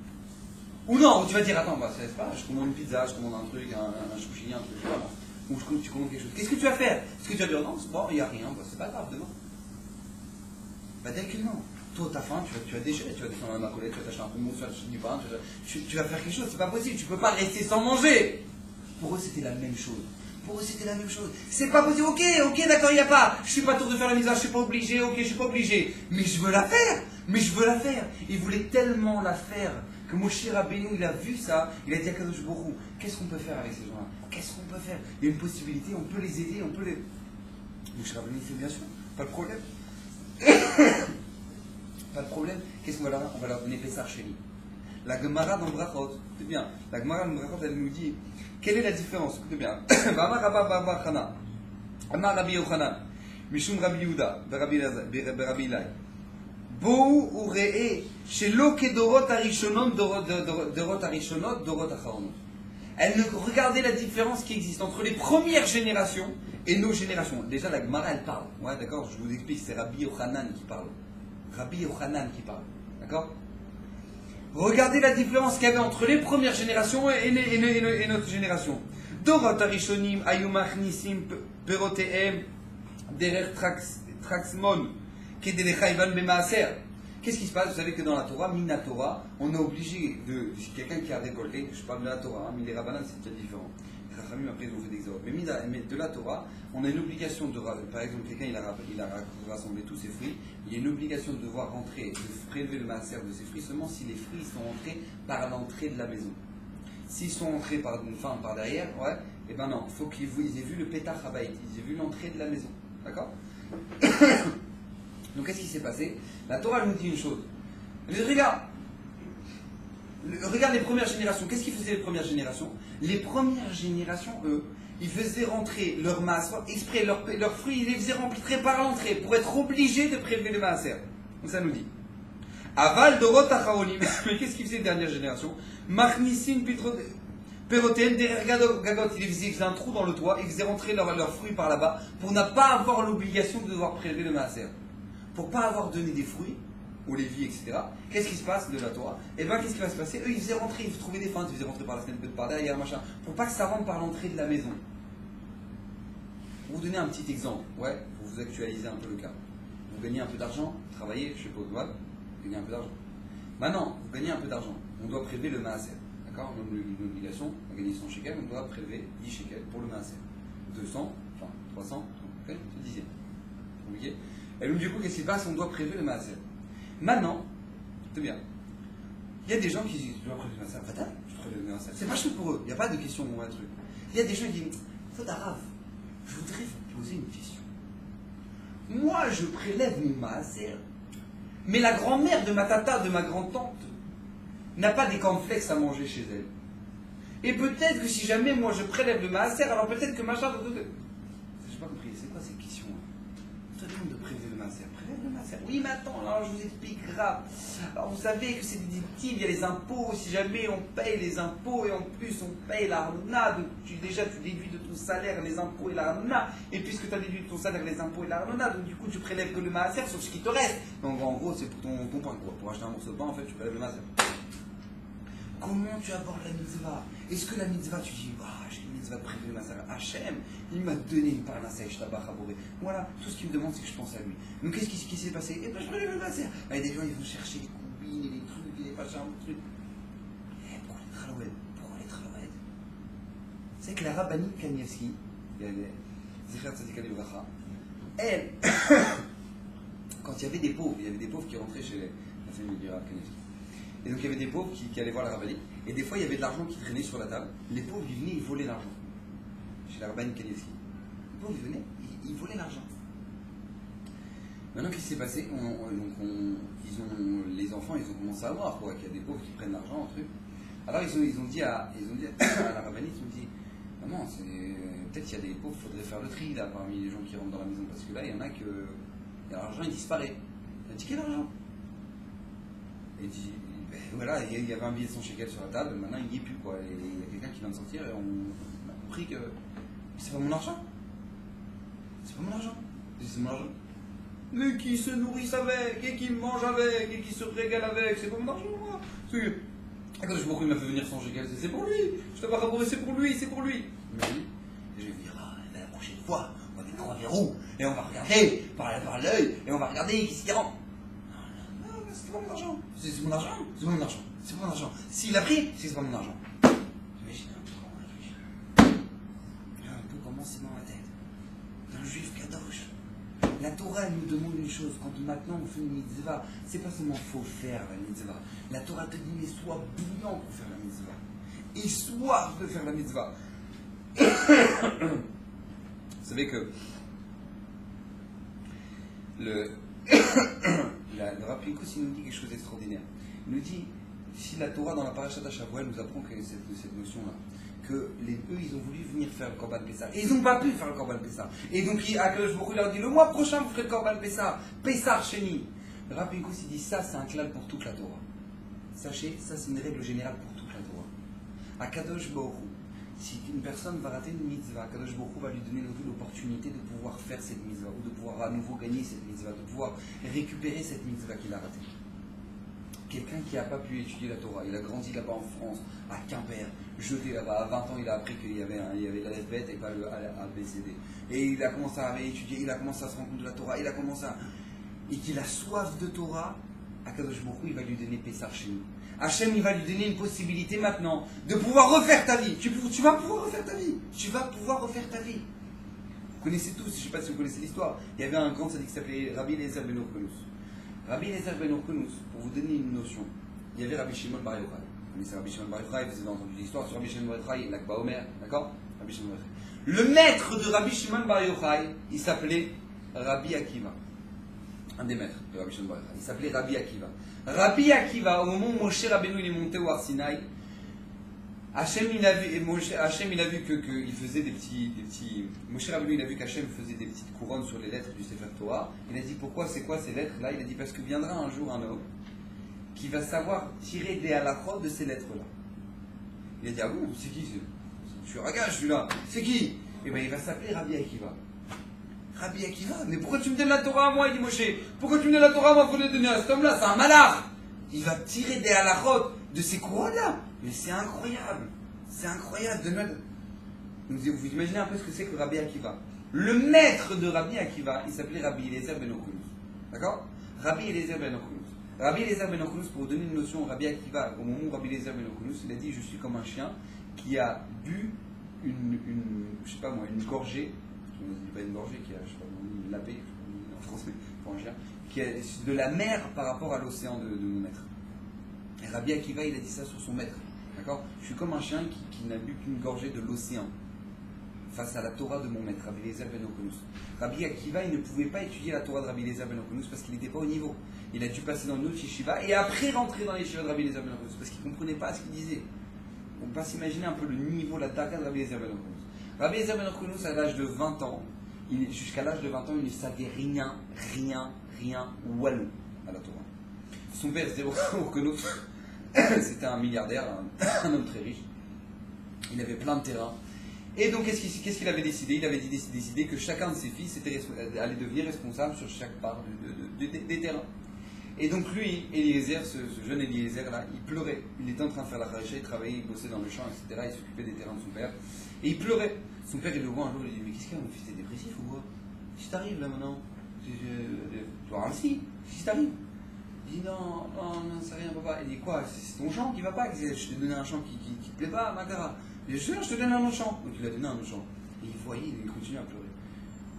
Ou non, tu vas dire, attends, bah, c'est pas, je commande une pizza, je commande un truc, un chouchini, un truc, voilà. Ou tu commandes quelque chose. Qu'est-ce que tu vas faire? Est-ce que tu vas dire, non, bon, il n'y a rien, bah, c'est pas grave, demain. Bah, dès que non. Toi, t'as faim, tu vas déchirer, tu vas descendre à ma collègue, tu vas t'acheter un peu de mousse, tu vas t'acheter du pain, tu vas faire quelque chose, c'est pas possible, tu peux pas rester sans manger. Pour eux, c'était la même chose. C'est pas possible, ok, d'accord, il n'y a pas. Je suis pas tour de faire la mise, je suis pas obligé, ok, je suis pas obligé. Mais je veux la faire. Il voulait tellement la faire que Moshe Rabbeinu, il a vu ça, il a dit à Kadosh Borou, qu'est-ce qu'on peut faire avec ces gens-là? Il y a une possibilité, on peut les aider, Moshe Rabbeinu, il fait bien sûr, pas de problème. Pas de problème. Qu'est-ce qu'on va leur faire? On va leur donner Pessar Sheni. La Gemara dans Brachot, c'est bien. La Gemara dans Brachot, elle nous dit quelle est la différence? Écoutez bien. Amar Rabbi Yochanan, Mishum Rabbi Yehuda, Rabbi Ilai. Bou uree shelo kedorot harishonot dorot harishonot dorot acharonot. Elle regardez la différence qui existe entre les premières générations et nos générations. Déjà la Gemara elle parle. Ouais, d'accord, je vous explique, c'est Rabbi Yochanan qui parle. D'accord? Regardez la différence qu'il y avait entre les premières générations et notre génération. Dorot harishonim ayumach nisim perotehem derer traxmon kedelechayvan bemaaser. Qu'est-ce qui se passe? Vous savez que dans la Torah, Mina Torah, on est obligé de. Quelqu'un qui a récolté, je parle de la Torah, mais les Rabbanan c'est peut-être différent. Les Chachamim après ils ont fait des exortes. Mais de la Torah, on a une obligation de. Par exemple, quelqu'un il a rassemblé tous ses fruits, il y a une obligation de devoir rentrer, de prélever le maaser de ses fruits seulement si les fruits sont entrés par l'entrée de la maison. S'ils sont entrés par derrière, ouais, et ben non, il faut qu'ils aient vu le Petach Habayit, ils aient vu l'entrée de la maison. D'accord? Donc qu'est-ce qui s'est passé? La Torah nous dit une chose. Regarde les premières générations. Qu'est-ce qu'ils faisaient les premières générations? Les premières générations, eux, ils faisaient rentrer leur maaser, exprès, leurs fruits, ils les faisaient rentrer par l'entrée pour être obligés de prélever le maaser. Donc ça nous dit. Aval dorot acharonim. Mais qu'est-ce qu'ils faisaient les dernières générations? Machnisin peroten derrière gagot. Ils faisaient un trou dans le toit, ils faisaient rentrer leurs fruits par là-bas pour ne pas avoir l'obligation de devoir prélever le maaser. Pour ne pas avoir donné des fruits aux Lévis, etc. Qu'est-ce qui se passe de la Torah? Eh bien, qu'est-ce qui va se passer? Eux, ils faisaient rentrer, ils trouvaient des fentes, ils faisaient rentrer par la fenêtre, par derrière, machin, pour pas que ça rentre par l'entrée de la maison. Pour vous donner un petit exemple, ouais, pour vous actualiser un peu le cas. Vous gagnez un peu d'argent, travaillez, je sais pas, vous gagnez un peu d'argent. Maintenant, vous gagnez un peu d'argent, on doit prélever le maaser. D'accord? On a une obligation, on a gagné 100 shekels, on doit prélever 10 shekels pour le maaser. 200, enfin 300, okay, c'est le dixième. Compliqué. Et donc, du coup, qu'est-ce qui se passe? On doit prélever le maaser. Maintenant, c'est bien. Il y a des gens qui disent, je dois prélever le maaser. Attends, je prélever le maaser. C'est pas chaud pour eux. Il n'y a pas de question ou un truc. Il y a des gens qui disent, Fodarav, je voudrais vous poser une question. Moi, je prélève mon maaser, mais la grand-mère de ma tata, de ma grand-tante, n'a pas des cornflakes à manger chez elle. Et peut-être que si jamais moi je prélève le maaser, alors peut-être que machin. J'ai pas compris, c'est quoi ces questions? On te demande de prélever le maaser. Prélève le maaser. Oui, mais attends, alors je vous explique grave. Alors vous savez que c'est déductible, il y a les impôts. Si jamais on paye les impôts et en plus on paye l'arna, donc déjà tu déduis de ton salaire les impôts et l'arna. Et puisque tu as déduit de ton salaire les impôts et l'arna, donc du coup tu prélèves que le maaser sur ce qui te reste. Donc en gros, c'est pour ton pain quoi. Pour acheter un morceau de pain, en fait, tu prélèves le maaser. Comment tu abordes la mitzvah? Est-ce que la mitzvah, tu dis, j'ai une mitzvah de prélever le maaser. Hachem, il m'a donné une parnassah, je t'abach à voilà, tout ce qu'il me demande, c'est que je pense à lui. Donc qu'est-ce qui s'est passé? Eh ben, je prélève le maaser. Et des gens, ils vont chercher les combines et les trucs, et les machins, les trucs. Eh, pourquoi les traloued? Pourquoi les traloued? C'est que la Rabbani Kanievski, Zichat Tzadika Livracha, elle, quand il y avait des pauvres, qui rentraient chez la famille du Rav Kanievski. Et donc il y avait des pauvres qui allaient voir la Rabbani, et des fois il y avait de l'argent qui traînait sur la table. Les pauvres, ils venaient, ils volaient l'argent. Chez la Rabbani Kanievski. Les pauvres, ils venaient, ils volaient l'argent. Maintenant, qu'est-ce qui s'est passé? Les enfants, ils ont commencé à voir qu'il y a des pauvres qui prennent l'argent, un truc. Alors ils ont dit à la Rabbani, ils ont dit, maman, peut-être qu'il y a des pauvres, il faudrait faire le tri là, parmi les gens qui rentrent dans la maison, parce que là, il y en a que l'argent, il disparaît. Elle a dit, quel argent? Et dit, voilà, il y avait un billet de 100 shekels sur la table, maintenant il n'y est plus quoi. Et il y a quelqu'un qui vient de sortir et on a compris que c'est pas mon argent. C'est pas mon argent. C'est mon argent. Mais qui se nourrissent avec, et qui mange avec, et qui se régale avec, c'est pas mon argent moi. Quand je me il m'a fait venir 100 shekels, c'est pour lui. Je te pas rapporter, c'est pour lui, c'est pour lui. Mais oui. Et je vais dire, la prochaine fois, on va mettre un verrou, et on va regarder par l'œil, et on va regarder qui s'y rend. C'est pas mon argent. C'est mon argent. C'est pas mon argent. C'est pas mon argent. S'il a pris, c'est pas mon argent. J'imagine un peu comment réfléchir. Un peu comment c'est dans la tête. D'un juif kadosh. La Torah elle nous demande une chose. Quand maintenant on fait une mitzvah, c'est pas seulement faut faire la mitzvah. La Torah te dit mais sois bouillant pour faire la mitzvah. Et soif de faire la mitzvah. Vous savez que le Rav Pinkus, il nous dit quelque chose d'extraordinaire. Il nous dit, si la Torah dans la Parashat Shavua nous apprend cette notion-là, que eux, ils ont voulu venir faire le Korban Pessah, et ils n'ont pas pu faire le Korban Pessah. Et donc, Akadosh Baruch Hu leur dit, le mois prochain, vous ferez le Korban Pessah, Pessah Sheni. Rav Pinkus, il dit, ça, c'est un klal pour toute la Torah. Sachez, ça, c'est une règle générale pour toute la Torah. Akadosh Baruch Hu, si une personne va rater une mitzvah, Akadosh Baruch Hu va lui donner l'opportunité de pouvoir faire cette mitzvah, ou de pouvoir à nouveau gagner cette mitzvah, de pouvoir récupérer cette mitzvah qu'il a ratée. Quelqu'un qui n'a pas pu étudier la Torah, il a grandi là-bas en France, à Quimper, jeté là-bas, à 20 ans il a appris qu'il y avait l'alphabet bête et pas le ABCD. Et il a commencé à étudier, il a commencé à se rendre compte de la Torah, il a commencé à... Et qu'il a soif de Torah, Akadosh Baruch Hu, il va lui donner Pessah chez nous. Hachem, il va lui donner une possibilité maintenant de pouvoir refaire ta vie. Tu vas pouvoir refaire ta vie. Tu vas pouvoir refaire ta vie. Vous connaissez tous, je ne sais pas si vous connaissez l'histoire, il y avait un grand sadique qui s'appelait Rabbi Eliezer ben Hurkonus. Rabbi Eliezer ben Hurkonus, pour vous donner une notion, il y avait Rabbi Shimon Bar Yochai. Vous connaissez Rabbi Shimon Bar Yochai, vous avez entendu l'histoire sur Rabbi Shimon Bar Yochai, l'Akba Omer, d'accord? Rabbi Shimon Bar Yochai. Le maître de Rabbi Shimon Bar Yochai, il s'appelait Rabbi Akiva. Un des maîtres de Rabbi Shimon Bar Yochai. Il s'appelait Rabbi Akiva. Rabbi Akiva, au moment où Moshe Rabbeinu il est monté au Har Sinaï, Hachem il a vu qu'il faisait des petits. Moshe Rabbeinu il a vu qu'Hachem faisait des petites couronnes sur les lettres du Sefer Torah. Il a dit pourquoi, c'est quoi ces lettres-là? Il a dit parce que viendra un jour un homme qui va savoir tirer des halachot de ces lettres-là. Il a dit ah bon, c'est qui? Je suis ragage celui-là. C'est qui? Eh bien il va s'appeler Rabbi Akiva. Rabbi Akiva, mais pourquoi tu me donnes la Torah à moi? Il dit Moshe, pourquoi tu me donnes la Torah à moi? Il faut la donner à cet homme-là, c'est un malard. Il va tirer des halachot de ces couronnes-là. Mais c'est incroyable. C'est incroyable. Donc, vous imaginez un peu ce que c'est que Rabbi Akiva. Le maître de Rabbi Akiva, il s'appelait Rabbi Eliezer ben Hurkonus. D'accord? Rabbi Eliezer ben Hurkonus. Rabbi Eliezer ben Hurkonus, pour vous donner une notion, Rabbi Akiva, au moment où Rabbi Eliezer ben Hurkonus, il a dit je suis comme un chien qui a bu une gorgée. On ne dit pas une gorgée, qui a, je sais pas, une lapée, en français, pour un chien, qui est de la mer par rapport à l'océan de mon maître. Et Rabbi Akiva, il a dit ça sur son maître. D'accord? Je suis comme un chien qui n'a bu qu'une gorgée de l'océan face à la Torah de mon maître, Rabbi Eliezer ben Hurkonus. Rabbi Akiva, il ne pouvait pas étudier la Torah de Rabbi Eliezer ben Hurkonus parce qu'il n'était pas au niveau. Il a dû passer dans une autre yeshiva et après rentrer dans les yeshiva de Rabbi Eliezer ben Hurkonus parce qu'il ne comprenait pas ce qu'il disait. On peut s'imaginer un peu le niveau, la daka de Rabbi Eliezer ben Hurkonus. Rabbi Eliezer ben Hurkonus, à l'âge de 20 ans, Jusqu'à l'âge de 20 ans, il ne savait rien, walou à la Torah. Son père, c'était Orkenos, c'était un milliardaire, un homme très riche. Il avait plein de terrains. Et donc, qu'est-ce qu'il avait décidé? Il avait décidé que chacun de ses fils allait devenir responsable sur chaque part des terrains. Et donc lui, Eliezer, ce jeune Eliezer là, il pleurait. Il était en train de faire la kharacha, il travaillait, il bossait dans le champ, etc. Il s'occupait des terrains de son père. Et il pleurait. Son père, il le voit un jour, il dit: mais qu'est-ce qu'il y a, mon fils, t'es dépressif ou quoi? Qu'est-ce qui t'arrive là maintenant? Tu as un psy? Qu'est-ce qui t'arrive? Il dit: non, c'est rien, papa. Il dit: quoi? C'est ton champ qui va pas? Je t'ai donné un champ qui te plaît pas, Magara. Il dit: je te donne un autre champ. Donc il a donné un autre champ. Et il voyait, il continuait à pleurer.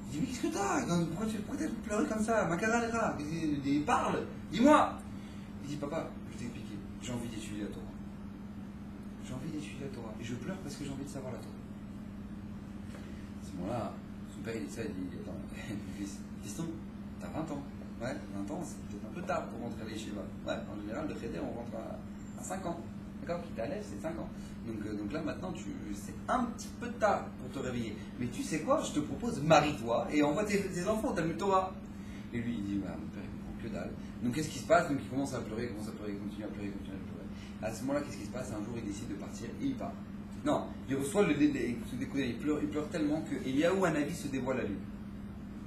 Il dit: mais qu'est-ce que t'as? Pourquoi t'as pleuré comme ça? Magara, il parle. Dis-moi! Il dit: papa, je t'ai expliqué, j'ai envie d'étudier la Torah. J'ai envie d'étudier la Torah. Et je pleure parce que j'ai envie de savoir la Torah. À ce moment-là, son père il dit ça, il dit: attends, fils, fiston, t'as 20 ans. Ouais, 20 ans, c'est peut-être un peu tard pour rentrer à l'Yeshiva. Ouais, en général, le Cheder, on rentre à 5 ans. D'accord? Qui t'allève, c'est 5 ans. Donc là, maintenant, c'est un petit peu tard pour te réveiller. Mais tu sais quoi? Je te propose, marie-toi et envoie tes enfants au Talmud Torah. Et lui, il dit: bah, mon père, il comprend que dalle. Donc qu'est-ce qui se passe? Donc il commence à pleurer, il continue à pleurer. À ce moment-là, qu'est-ce qui se passe? Un jour, il décide de partir et il part. Non, il reçoit il pleure tellement que Eliaou Hanavi se dévoile à lui.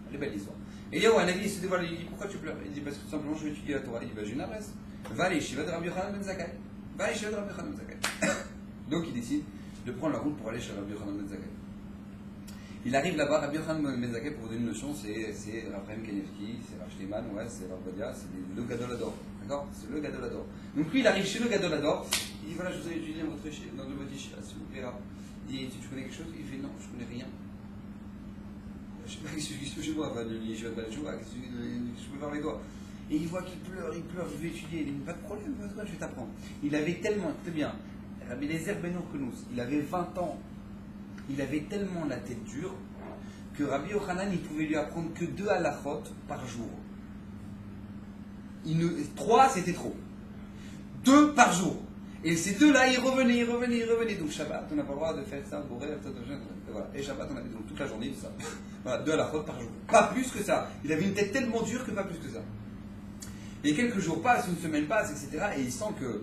Elle est belle l'histoire. Eliaou Hanavi se dévoile à lui, il dit: pourquoi tu pleures? Il dit: parce que tout simplement, je vais étudier la Torah. Il dit: bah, j'ai une adresse. Va à l'Yeshiva de Rabbi Yochanan ben Zakkai. Donc il décide de prendre la route pour aller chez Rabbi Yochanan ben Zakkai. Il arrive là-bas, Rabbi Yochanan ben Zakkai, pour vous donner une notion, c'est Raphaël Kanevski, c'est Rav Shteiman, ouais, c'est Rav Badia, c'est le Gadolador. D'accord? C'est le Gadolador. Donc lui, il arrive chez le Gadolador, il dit: voilà, je vous ai étudié dans votre yeshiva, s'il vous plaît, là. Il dit: tu connais quelque chose? Il fait: non, je connais rien. Je sais pas qu'est-ce que je fais chez moi, enfin, je vais pas le jouer, qu'est-ce que je peux faire avec toi? Et il voit qu'il pleure, je vais étudier. Il dit: pas de problème, je vais t'apprendre. Il avait tellement, écoutez bien, Rabbi Eliezer ben Orkenos, il avait 20 ans, il avait tellement la tête dure que Rabbi Yochanan, il pouvait lui apprendre que 2 halachot par jour. 3, c'était trop. 2 par jour. Et ces 2-là, ils revenaient. Donc Shabbat, on n'a pas le droit de faire ça, voilà. Et Shabbat, on avait donc toute la journée, ça. Voilà, 2 halachot par jour. Pas plus que ça. Il avait une tête tellement dure que pas plus que ça. Et quelques jours passent, une semaine passe, etc. Et il sent que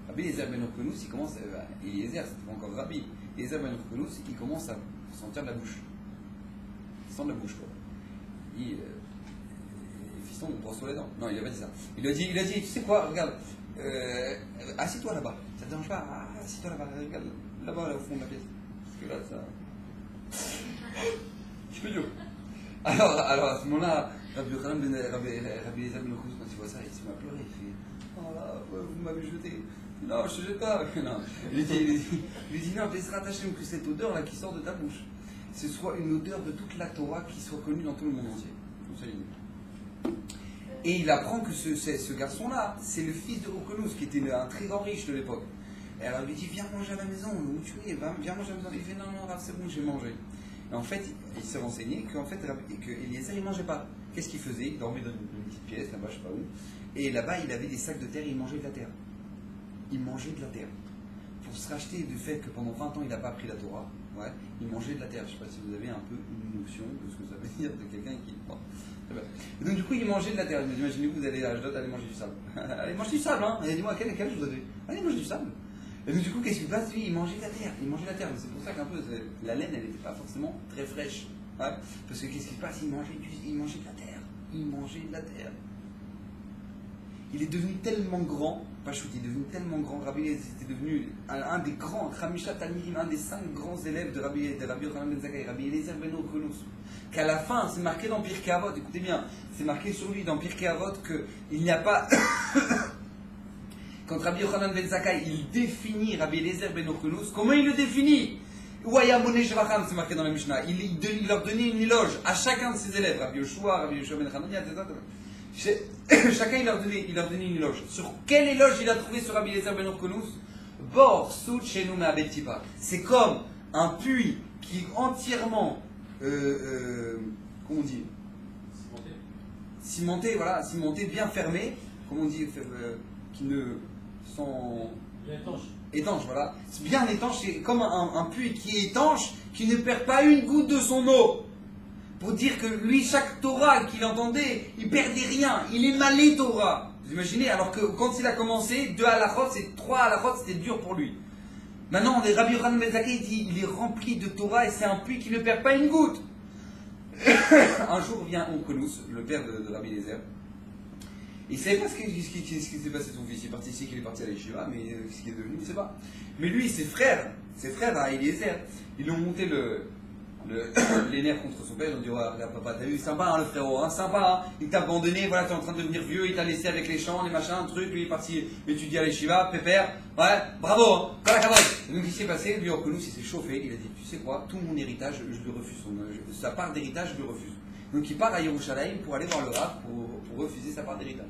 Rabbi Eliezer ben Orkenos, il commence à... Eliezer, c'était pas encore Rabbi. Eliezer ben Orkenos, il commence à sentir de la bouche. Il sent de la bouche, quoi. Il dit: fiston, brosse-toi les dents. Non, il a pas dit ça. Il a dit: tu sais quoi, regarde, assis-toi là-bas. Ça te dérange pas? Assis-toi là-bas, regarde, là-bas, là, au fond de la pièce. Parce que là, ça... Je peux dur. Alors, à ce moment-là, Rabbi Eliezer ben Orkenos, quand il voit ça, il se met à pleurer. Il fait: oh là, vous m'avez jeté. Non, je te jette pas. Non. Il lui dit: non, laisse rattacher que cette odeur-là qui sort de ta bouche, ce soit une odeur de toute la Torah qui soit connue dans tout le monde entier. Comme ça, il dit. Et il apprend que ce garçon-là, c'est le fils de Orkenos, qui était un très grand riche de l'époque. Et alors il lui dit: viens manger à la maison, où tu es, viens manger à la maison. Il fait: non, c'est bon, je vais manger. Et en fait, il s'est renseigné que Eliezer, il ne mangeait pas. Qu'est-ce qu'il faisait? Il dormait dans une petite pièce, là-bas, je ne sais pas où. Et là-bas, il avait des sacs de terre et il mangeait de la terre. Il mangeait de la terre. Pour se racheter du fait que pendant 20 ans, il n'a pas appris la Torah, ouais, il mangeait de la terre. Je ne sais pas si vous avez un peu une notion de ce que ça veut dire de quelqu'un qui... Bon. Et donc du coup, il mangeait de la terre. Imaginez-vous, vous allez à Ashdod, allez manger du sable. Allez manger du sable, hein. Et dis-moi, quel âge vous avez? Allez manger du sable. Et donc du coup, qu'est-ce qui se passe? Lui, il mangeait de la terre. Mais c'est pour ça qu'un peu, la laine, elle n'était pas forcément très fraîche. Ouais. Parce que qu'est-ce qui se passe? Il mangeait de la terre. Il mangeait de la terre. Il est devenu tellement grand, Pachout, il est devenu tellement grand, Rabbi Eliezer était devenu un des grands, Khamisha Talmidim, un des 5 grands élèves de Rabbi Yochanan ben Zakkai, Rabbi Eliezer ben Orkenos, qu'à la fin, c'est marqué dans Pirkei Avot, écoutez bien, c'est marqué sur lui dans Pirkei Avot qu'il n'y a pas... Quand Rabbi Yochanan ben Zakkai, il définit Rabbi Eliezer ben Orkenos, comment il le définit? Ouaya Moné Jvacham, c'est marqué dans la Mishnah, il leur donnait une éloge à chacun de ses élèves, Rabbi Yoshua ben Hanania, etc. Chacun il leur donnait une éloge. Sur quelle éloge il a trouvé sur Rabbi Eliezer ben Orkenos? Bor sout chez nous me'abetipa. C'est comme un puits qui est entièrement comment on dit, cimenté, voilà, cimenté, bien fermé, comment on dit, qui ne sont étanche, voilà. C'est bien étanche, c'est comme un puits qui est étanche, qui ne perd pas une goutte de son eau. pour dire que lui, chaque Torah qu'il entendait, il perdait rien. Il émalait Torah. Vous imaginez? Alors que quand il a commencé, 2 halachot, 3 halachot, c'était dur pour lui. Maintenant, Rabbi Yochanan ben Zakkai dit, il est rempli de Torah et c'est un puits qui ne perd pas une goutte. Un jour vient Onkelos, le père de Rabbi Eliezer. Il ne savait pas ce qui s'est passé de son fils. Il est parti ici, qu'il est parti à l'Yeshiva, mais ce qu'il est devenu, il ne sait pas. Mais lui, ses frères à Eliezer, ils ont monté les nerfs contre son père. Ils ont dit, ouais, regarde papa, t'as vu, sympa hein, le frérot, hein, sympa, hein. Il t'a abandonné, voilà, t'es en train de devenir vieux, il t'a laissé avec les champs, les machins, trucs, lui il est parti étudier à l'Yeshiva, pépère, ouais, bravo, hein, donc il s'est passé, lui Onkelos, il s'est chauffé, il a dit, tu sais quoi, tout mon héritage, je le refuse, sa part d'héritage, je le refuse. Donc il part à Yerushalayim pour aller voir le Rav pour refuser sa part d'héritage.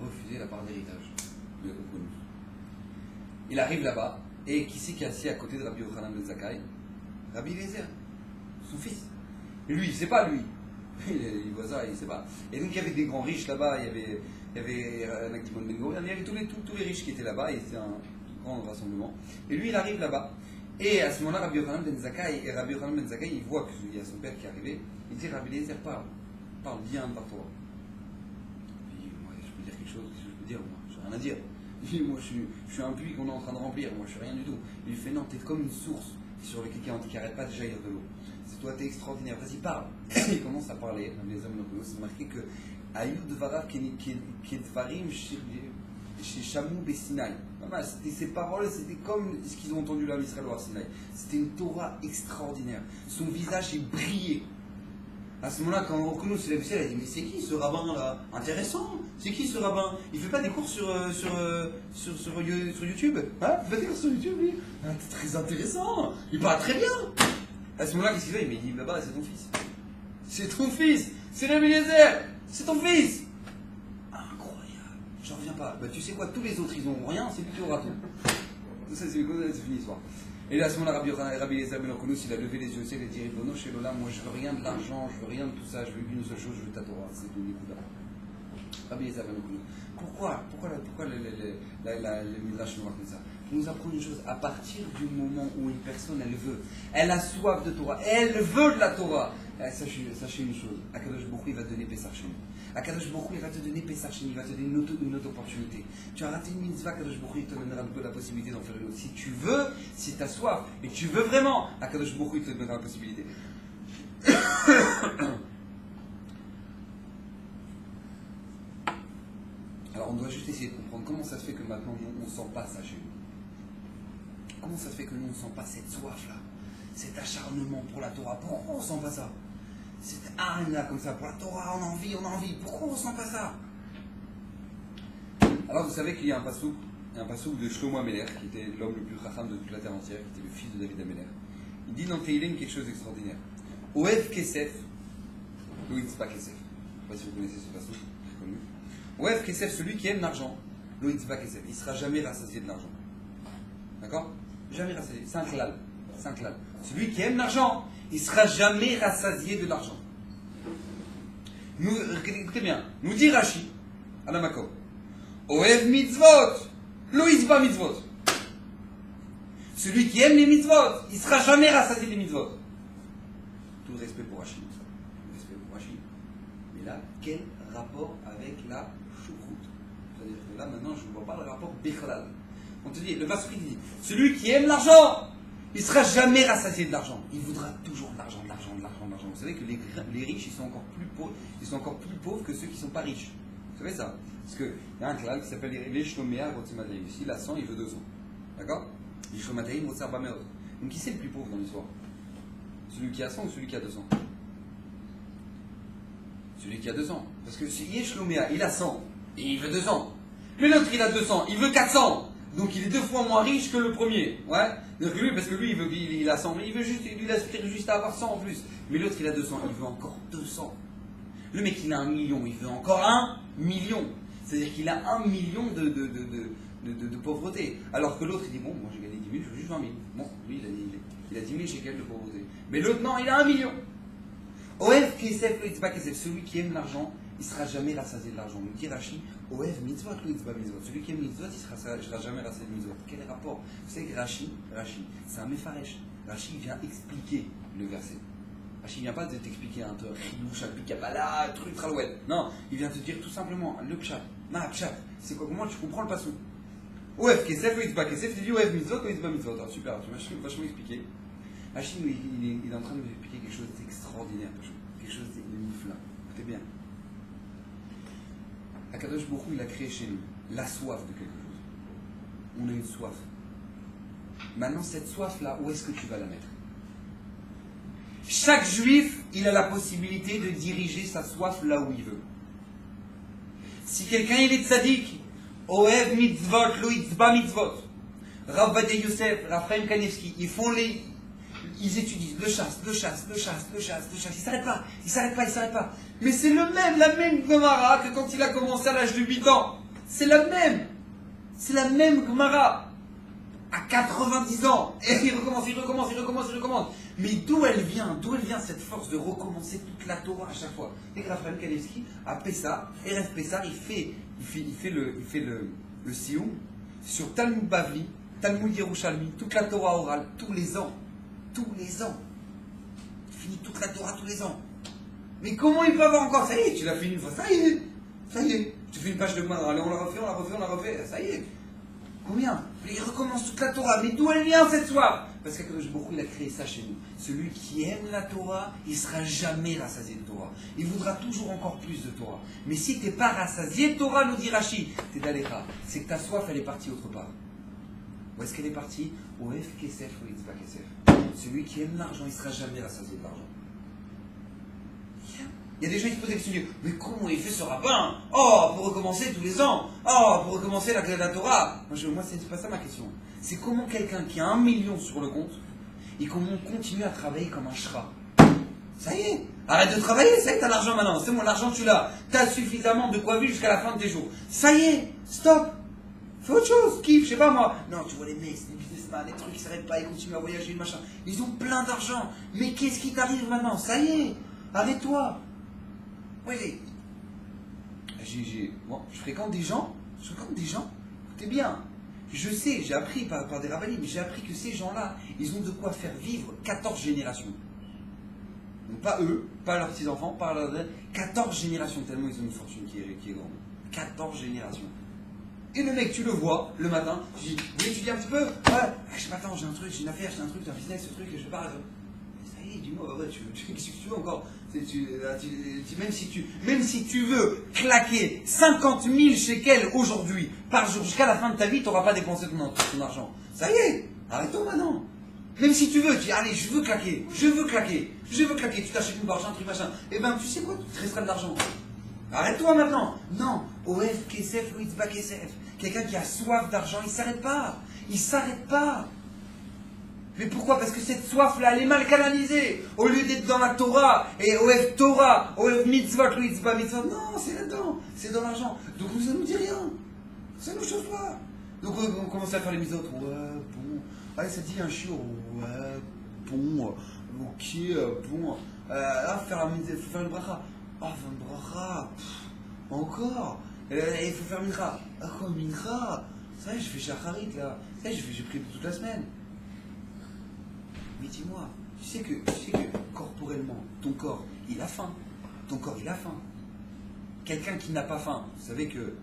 Refuser la part d'héritage de Onkelos. Il arrive là-bas, et qui c'est qui est assis à côté de Rabbi Yochanan ben Zakkai? Rabbi Eliezer, son fils. Et lui, il ne sait pas, lui. Il voit ça, il ne sait pas. Et donc il y avait des grands riches là-bas, il y avait Nakdimon Ben Gurion, il y avait tous les riches qui étaient là-bas, et c'était un grand rassemblement. Et lui, il arrive là-bas. Et à ce moment-là, Rabbi Yochanan ben Zakkai, il voit qu'il y a son père qui est arrivé, il dit, Rabbi Eliezer, parle bien de Torah. Il dit, moi, je peux dire quelque chose, qu'est-ce que je peux dire, moi? Je n'ai rien à dire. Il dit, moi, je suis un puits qu'on est en train de remplir, moi, je suis rien du tout. Il lui fait, non, t'es comme une source sur laquelle qui n'arrête pas de jaillir de l'eau. C'est toi, t'es extraordinaire, vas-y, parle. Il commence à parler, les hommes de c'est marqué que Ayud Dvarav Kedvarim chez Shamou Bessinai. Ces paroles, c'était comme ce qu'ils ont entendu là à Israël au Sinaï. C'était une Torah extraordinaire. Son visage est brillé. À ce moment-là, quand Onkelos s'est levé, elle a dit, mais c'est qui ce rabbin là? Intéressant. C'est qui ce rabbin? Il fait pas des cours sur YouTube? Hein? Il fait pas des cours sur YouTube, lui? Ah, c'est très intéressant. Il parle très bien. À ce moment-là, qu'est-ce qu'il fait? Il m'a dit, là-bas, c'est ton fils. C'est ton fils. C'est Rabbi Eliezer. C'est ton fils. Incroyable. J'en reviens pas. Bah, tu sais quoi? Tous les autres, ils ont rien. C'est plutôt raton. Ça, c'est fini l'histoire. Et là, à ce moment-là, Rabbi Eliezer ben Onkelos, il a levé les yeux au ciel et a dit, Ribono shel olam, moi je veux rien de l'argent, je veux rien de tout ça, je veux une seule chose, je veux ta Torah. C'est tout, Nikuda. Rabbi Eliezer ben Onkelos. Pourquoi le Midrash nous raconte ça? Pour nous apprendre une chose, à partir du moment où une personne, elle a soif de Torah, elle veut de la Torah, sachez une chose, Akadosh Baruch Hu, il va te donner Pessar Sheni. Akadosh Baruch Hu, il va te donner Pessar Sheni, il va te donner une autre opportunité. Tu as raté une mitzvah, Akadosh Baruch Hu, il te donnera la possibilité d'en faire une autre. Si tu veux, si tu as soif, et tu veux vraiment, Akadosh Baruch Hu, il te donnera la possibilité. Alors on doit juste essayer de comprendre comment ça se fait que maintenant on ne sent pas ça chez nous. Comment ça se fait que nous on ne sent pas cette soif là, cet acharnement pour la Torah? Pourquoi on ne sent pas ça? Cette âme là comme ça pour la Torah, on a envie. Pourquoi on ne sent pas ça? Alors vous savez qu'il y a un passouk de Shlomo Ameler, qui était l'homme le plus chacham de toute la terre entière, qui était le fils de David Ameler. Il dit dans Tehillim quelque chose d'extraordinaire. Oev Kesef, Lo Yitzba Kesef. Je ne sais pas si vous connaissez ce passouk, c'est connu. Oev Kesef, celui qui aime l'argent, Lo Yitzba Kesef, il ne sera jamais rassasié de l'argent. D'accord? Jamais rassasié. C'est un klal. Celui qui aime l'argent, il ne sera jamais rassasié de l'argent. Écoutez bien, nous dit Rashi, à la Makom, Oev mitzvot, lo yitzba mitzvot. Celui qui aime les mitzvot, il ne sera jamais rassasié des mitzvot. Tout le respect pour Rashi. Mais là, quel rapport avec la choucroute? C'est-à-dire que là, maintenant, je ne vois pas le rapport Bechlal. On te dit, le Passouk dit, celui qui aime l'argent, il ne sera jamais rassasié de l'argent. Il voudra toujours de l'argent. Vous savez que les riches, ils sont encore plus pauvres que ceux qui ne sont pas riches. Vous savez ça? Parce qu'il y a un klal qui s'appelle les Shloméa Rotzimadei. S'il a 100, il veut 200. D'accord? Les Shlomatei Motsar Bameot. Donc qui c'est le plus pauvre dans l'histoire? Celui qui a 100 ou celui qui a 200? Celui qui a 200. Parce que si Shloméa, il a 100 et il veut 200. Mais l'autre, il a 200, il veut 400. Donc il est 2 fois moins riche que le premier. Ouais. Donc lui, parce que lui, il a 100, mais il aspire juste à avoir 100 en plus. Mais l'autre, il a 200, il veut encore 200. Le mec, il a 1 million, il veut encore 1 million. C'est-à-dire qu'il a 1 million de pauvreté. Alors que l'autre, il dit, bon, moi j'ai gagné 10 000, je veux juste 20 000. Bon, lui, il a 10 000 shekels de pauvreté. Mais l'autre, non, il a 1 million. Oev Kesef, celui qui aime l'argent, il ne sera jamais rassasié de l'argent. Nous dit Rashi, Oev mitzvot, lo yitzba mitzvot. Celui qui aime mitzvot, il ne sera jamais rassasié de mitzvot. Quel rapport? Vous savez que Rashi, c'est un mefaresh. Rashi vient expliquer le verset. Rachid, il vient pas de t'expliquer un truc, chapitre, kabbalah, truc, tralouette. Non, il vient te dire tout simplement le pshat. Pshat, c'est quoi, comment tu comprends le passou? Oef, kesef ou itzba kesef, tu dis oef mitzvot ou itzba mitzvot. Alors super, tu m'as vachement expliqué. Rachid, il est en train de m'expliquer quelque chose d'extraordinaire, quelque chose de moufla. Écoutez bien. Akadosh Baruch Hu, il a créé chez nous la soif de quelque chose. On a une soif. Maintenant, cette soif-là, où est-ce que tu vas la mettre? Chaque juif, il a la possibilité de diriger sa soif là où il veut. Si quelqu'un il est tzaddik, Oev mitzvot, lo itzba mitzvot, Rav Vadei Yosef, Raphaël Kanevski, ils étudient le chasse. Ils s'arrêtent pas. Mais c'est la même Gemara que quand il a commencé à l'âge de 8 ans. C'est la même Gemara. À 90 ans. Et il recommence. Mais d'où elle vient cette force de recommencer toute la Torah à chaque fois? Et que Raphaël Kanevski a Pessah, Erev Pessah, il fait le sioum sur Talmud Bavli, Talmud Yerushalmi, toute la Torah orale, tous les ans. Il finit toute la Torah tous les ans. Mais comment il peut avoir encore? Ça y est, tu l'as fini une fois, ça y est. Tu fais une page de Gemara, allez, on la refait, ça y est. Combien? Il recommence toute la Torah. Mais d'où elle vient cette soif? Parce qu'Akadosh Baruch Hu, il a créé ça chez nous. Celui qui aime la Torah, il ne sera jamais rassasié de Torah. Il voudra toujours encore plus de Torah. Mais si tu n'es pas rassasié de Torah, nous dit Rashi, t'es d'aléra. C'est que ta soif, elle est partie autre part. Où est-ce qu'elle est partie? Au F Kesef ou Itzba Kesef. Celui qui aime l'argent, il ne sera jamais rassasié de l'argent. Il y a des gens qui se posent des questions. Mais comment il fait ce rabbin? Oh, pour recommencer tous les ans. Oh, pour recommencer la Torah. Moi, c'est pas ça ma question. C'est comment quelqu'un qui a 1 million sur le compte, et comment continue à travailler comme un shra. Ça y est, arrête de travailler, ça y est, t'as l'argent maintenant. C'est bon, l'argent tu l'as. T'as suffisamment de quoi vivre jusqu'à la fin de tes jours. Ça y est, stop. Fais autre chose, kiffe, je sais pas moi. Non, tu vois les mecs, les businessmen, les trucs qui s'arrêtent pas, ils continuent à voyager, machin. Ils ont plein d'argent. Mais qu'est-ce qui t'arrive maintenant? Ça y est, arrête-toi. Oui. Bon, je fréquente des gens, écoutez bien, je sais, j'ai appris par des rabbinim, mais j'ai appris que ces gens-là, ils ont de quoi faire vivre 14 générations. Donc pas eux, pas leurs petits-enfants, pas leurs 14 générations, tellement ils ont une fortune qui est grande. 14 générations. Et le mec, tu le vois, le matin, tu dis, vous voulez étudier un petit peu? Ouais, je m'attends, j'ai un truc, j'ai une affaire, j'ai un truc, j'ai un business, ce truc, je vais pas... Ça y est, dis-moi, ouais, qu'est-ce que tu veux encore? Même si tu veux claquer 50 000 shekels aujourd'hui, par jour, jusqu'à la fin de ta vie, tu n'auras pas dépensé ton argent. Ça y est, arrête-toi maintenant. Même si tu veux, tu dis, allez, je veux claquer, tu t'achètes une barge, un truc, machin. Eh ben, tu sais quoi, tu te resteras de l'argent. Arrête-toi maintenant. Non, Oef Kesef ou Itzba Kesef. Quelqu'un qui a soif d'argent, il s'arrête pas. Mais pourquoi? Parce que cette soif-là, elle est mal canalisée. Au lieu d'être dans la Torah, et Oef Torah, Oef Mitzvot, ou Itzba Mitzvot, non, c'est là-dedans, c'est dans l'argent. Donc ça ne nous dit rien. Ça ne nous change pas. Donc on commence à faire les mitzvot. Ouais, bon. Allez, ça dit un chiot. Ouais, bon. Ok, bon. Faire une bracha. Ah, faire une bracha. Encore. Il faut faire mincha. Ah, quoi, mincha? Ça y est, je fais shacharit, là. Ça y est, j'ai pris toute la semaine. Mais dis-moi, tu sais que corporellement, ton corps, il a faim. Quelqu'un qui n'a pas faim, vous savez que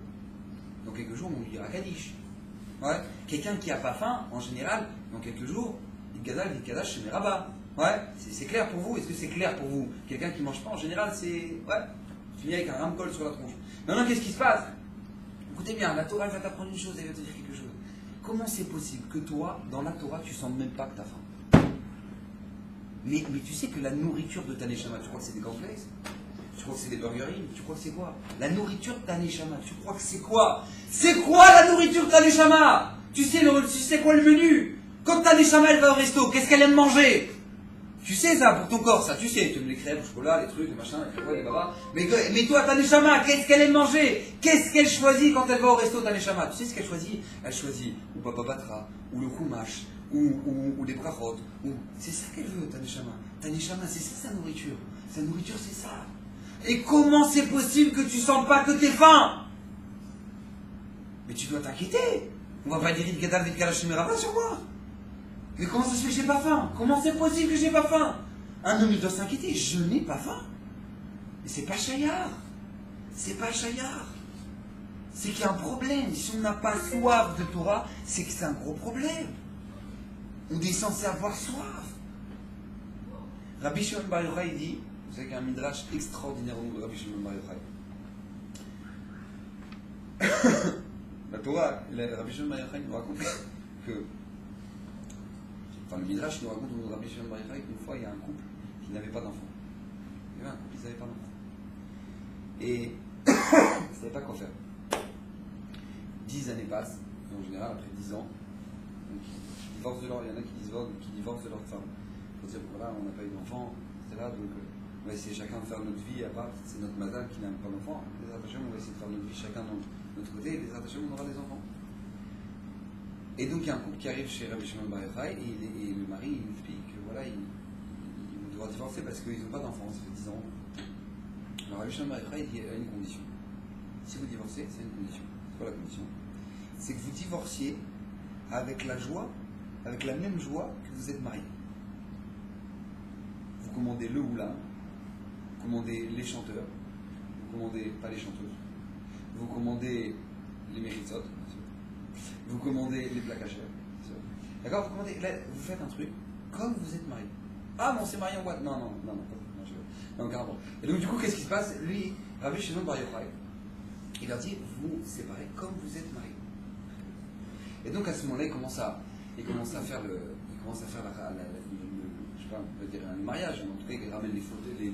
dans quelques jours, on lui dira Kaddish. Ouais. Quelqu'un qui n'a pas faim, en général, dans quelques jours, il Kadash chez mes rabbins. Ouais. C'est clair pour vous? Est-ce que c'est clair pour vous? Quelqu'un qui ne mange pas, en général, c'est... Ouais. Tu finis avec un ramcol sur la tronche. Maintenant, qu'est-ce qui se passe? Écoutez bien, la Torah, elle va t'apprendre une chose, elle va te dire quelque chose. Comment c'est possible que toi, dans la Torah, tu ne sens même pas que tu as faim? Mais tu sais que la nourriture de ta neshama, tu crois que c'est des cornflakes? Tu crois que c'est des Burger King? Tu crois que c'est quoi? La nourriture de ta neshama, tu crois que c'est quoi? C'est quoi la nourriture de ta neshama? Tu sais quoi le menu? Quand ta neshama elle va au resto, qu'est-ce qu'elle aime manger? Tu sais ça pour ton corps, ça tu sais. Tu aimes les crêpes, le chocolat, les trucs, les machins, les babas. Mais toi, ta neshama, qu'est-ce qu'elle aime manger? Qu'est-ce qu'elle choisit quand elle va au resto, ta neshama? Tu sais ce qu'elle choisit? Elle choisit ou Baba Batra, ou le Chumash, ou les brachot, c'est ça qu'elle veut, ta neshama. Ta neshama, c'est ça sa nourriture. Sa nourriture, c'est ça. Et comment c'est possible que tu sens pas que t'es faim? Mais tu dois t'inquiéter. On va pas dire vite sur moi. Mais comment ça se fait que j'ai pas faim? Comment c'est possible que j'ai pas faim? Un homme, il doit s'inquiéter. Je n'ai pas faim. Mais c'est pas Chaillard. C'est pas Chaillard. C'est qu'il y a un problème. Si on n'a pas soif de Torah, c'est que c'est un gros problème. On est censé avoir soif. Rabbi Shimon Bar Yochai dit, vous savez qu'il y a un midrash extraordinaire au nom de Rabbi Shimon Bar Yochai. La Torah, Rabbi Shimon Bar Yochai nous raconte que, enfin le midrash nous raconte au nom de Rabbi Shimon Bar Yochai qu'une fois il y a un couple qui n'avait pas d'enfant. Il y avait un couple, ils n'avaient pas d'enfant. Et ils ne savaient pas quoi faire. 10 années passent, et en général après 10 ans, donc, il y en a qui divorcent de leur femme. Pour dire voilà, on n'a pas eu d'enfant, c'est là, donc on va essayer chacun de faire notre vie à part, c'est notre mazal qui n'a pas d'enfant. Les attachés, on va essayer de faire notre vie chacun de notre côté, et les attachés, on aura des enfants. Et donc il y a un couple qui arrive chez Rabbi Shimon Bar Yochai, et le mari il explique que voilà, il doit divorcer parce qu'ils n'ont pas d'enfant, ça fait 10 ans. Alors Rabbi Shimon Bar Yochai dit il y a une condition. Si vous divorcez, c'est une condition. C'est quoi la condition? C'est que vous divorciez avec la joie, avec la même joie que vous êtes mariés. Vous commandez le ou la, vous commandez les chanteurs, vous commandez pas les chanteuses, vous commandez les méritsot, vous commandez les plats cachers. D'accord? Vous commandez, là, vous faites un truc comme vous êtes mariés. Ah bon, c'est marié en boîte? Non, carrément. Et donc du coup, qu'est-ce qui se passe? Lui, Rabbi Shimon Bar Yochai, il leur dit, vous séparez comme vous êtes mariés. Et donc à ce moment-là, il commence à faire le je sais pas, on peut dire un mariage, en tout cas, il ramène les photos, les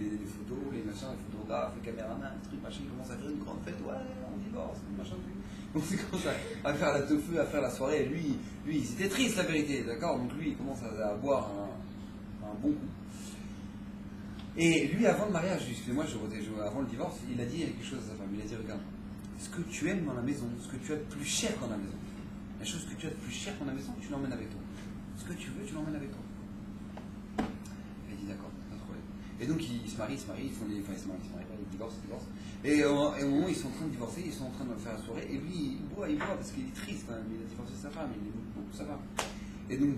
machins, les photographes, les caméramans, les trucs, machin, il commence à faire une grande fête, ouais, on divorce, machin, truc. Donc il commence à faire la teufeu, à faire la soirée, et lui, c'était triste la vérité, d'accord? Donc lui, il commence à boire un bon coup. Et lui, avant le mariage, excusez-moi, avant le divorce, il a dit quelque chose à sa femme. Il a dit, regarde, ce que tu aimes dans la maison, ce que tu as de plus cher dans la maison, la chose que tu as de plus cher dans la maison, tu l'emmènes avec toi. Ce que tu veux, tu l'emmènes avec toi. Il a dit, d'accord, pas de problème. Et donc, ils se marient, ils divorcent. Et au moment où ils sont en train de divorcer, ils sont en train de faire la soirée, et lui, il boit parce qu'il est triste quand même. Il a divorcé sa femme, il aime beaucoup sa femme. Et donc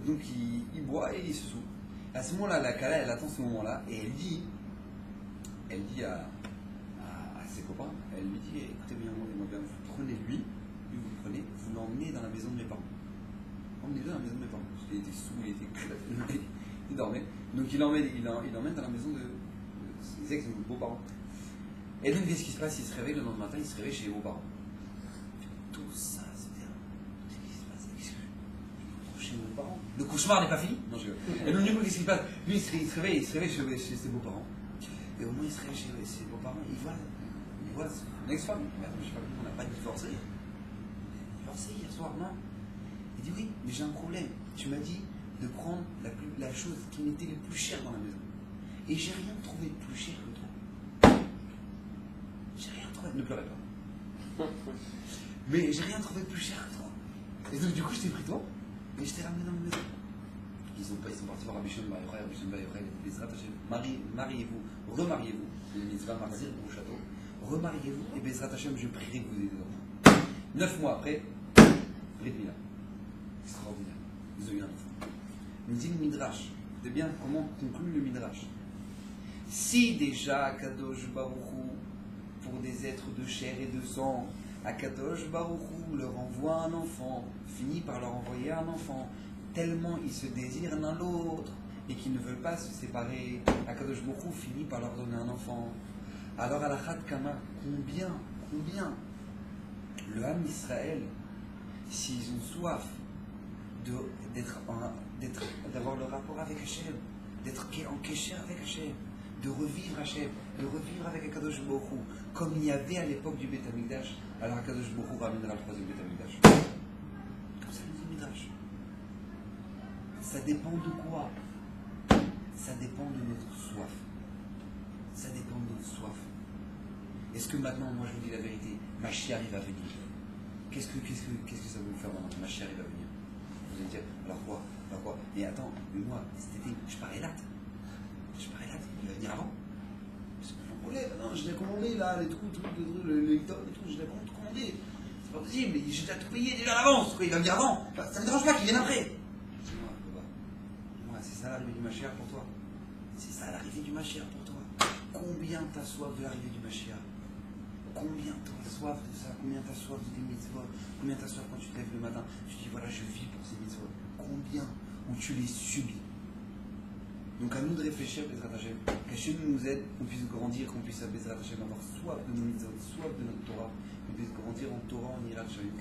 il boit et il se saoule. À ce moment-là, la Kala, elle attend ce moment-là, et elle dit à ses copains, elle lui dit, écoutez bien, vous prenez lui, vous le prenez, vous l'emmenez dans la maison de mes parents. Emmenez-le dans la maison de mes parents. Parce qu'il était sous, il dormait. Donc il l'emmène dans la maison de ses ex-beaux-parents. Et donc qu'est-ce qui se passe? Il se réveille le lendemain matin, il se réveille chez les beaux-parents. Tout ça, c'était qu'est-ce qui se passe? Chez mes beaux-parents. Le cauchemar n'est pas fini? Non, je rigole. Et donc du coup, qu'est-ce qui se passe? Lui, il se réveille chez ses beaux-parents. Et au moins, il se réveille chez ses beaux-parents, il voit son ex-femme. Merde, je sais pas, on n'a pas divorcé. Divorcé hier soir, non? Il dit oui, mais j'ai un problème. Tu m'as dit de prendre la chose qui m'était le plus chère dans la maison. Et j'ai rien trouvé de plus cher que toi. J'ai rien trouvé. Ne pleurez pas. Mais j'ai rien trouvé de plus cher que toi. Et donc, du coup, je t'ai pris toi, et je t'ai ramené dans la maison. Ils sont partis voir Rabbi Shimon Bar Yochai, Rabbi Shimon Bar Yochai, les rattachés, mariez-vous, remariez-vous, les mitzvahs marzir au château, remariez-vous, et Bezrat Hashem, je prierai que vous ayez des enfants. 9 mois après, Brit Mila. Extraordinaire. Ils ont eu un enfant. Il dit le Midrash. C'est bien comment conclut le Midrash. Si déjà Kadosh Baruch Hu, pour des êtres de chair et de sang, Akadosh Baruch Hu leur envoie un enfant, finit par leur envoyer un enfant, tellement ils se désirent l'un l'autre et qu'ils ne veulent pas se séparer, Akadosh Baruch Hu finit par leur donner un enfant. Alors à la Chat Kama, combien le Ham Israël, s'ils ont soif d'avoir le rapport avec Hachem, d'être en Kesher avec Hachem, de revivre Hachem, de revivre avec Akadosh Baruch Hu, comme il y avait à l'époque du Beth Amikdash, alors Akadosh Baruch Hu ramènera le troisième Beth Amikdash. Comme ça nous dit Midrash. Ça dépend de quoi? Ça dépend de notre soif. Ça dépend de notre soif. Est-ce que maintenant, moi je vous dis la vérité, Mashiach va venir? Qu'est-ce que ça va vous faire maintenant? Mashiach va venir. Vous allez dire, alors quoi? Mais attends, mais moi, cet été, je pars Elat. Il va venir avant. Parce que j'en voulais, non, je l'ai commandé là, les trucs, les trucs, je l'ai commandé. C'est pas possible, j'ai déjà tout payé déjà à l'avance. Il va venir avant. Ça ne me dérange pas qu'il vienne après. Moi, c'est ça l'arrivée du Mashiach pour toi. C'est ça l'arrivée du Mashiach pour toi. Combien t'as soif de l'arrivée du Mashiach? Combien t'as soif de ça? Combien t'as soif de tes mitzvot? Combien t'as soif quand tu te lèves le matin? Tu te dis voilà, je vis pour ces mitzvot. Combien? Ou tu les subis? Donc à nous de réfléchir, Bezrat Hashem, qu'Hashem nous aide, qu'on puisse grandir, qu'on puisse, Bezrat Hashem, avoir soif de nos mitzvot, soif de notre Torah, qu'on puisse grandir en Torah, en Hirat Shavim.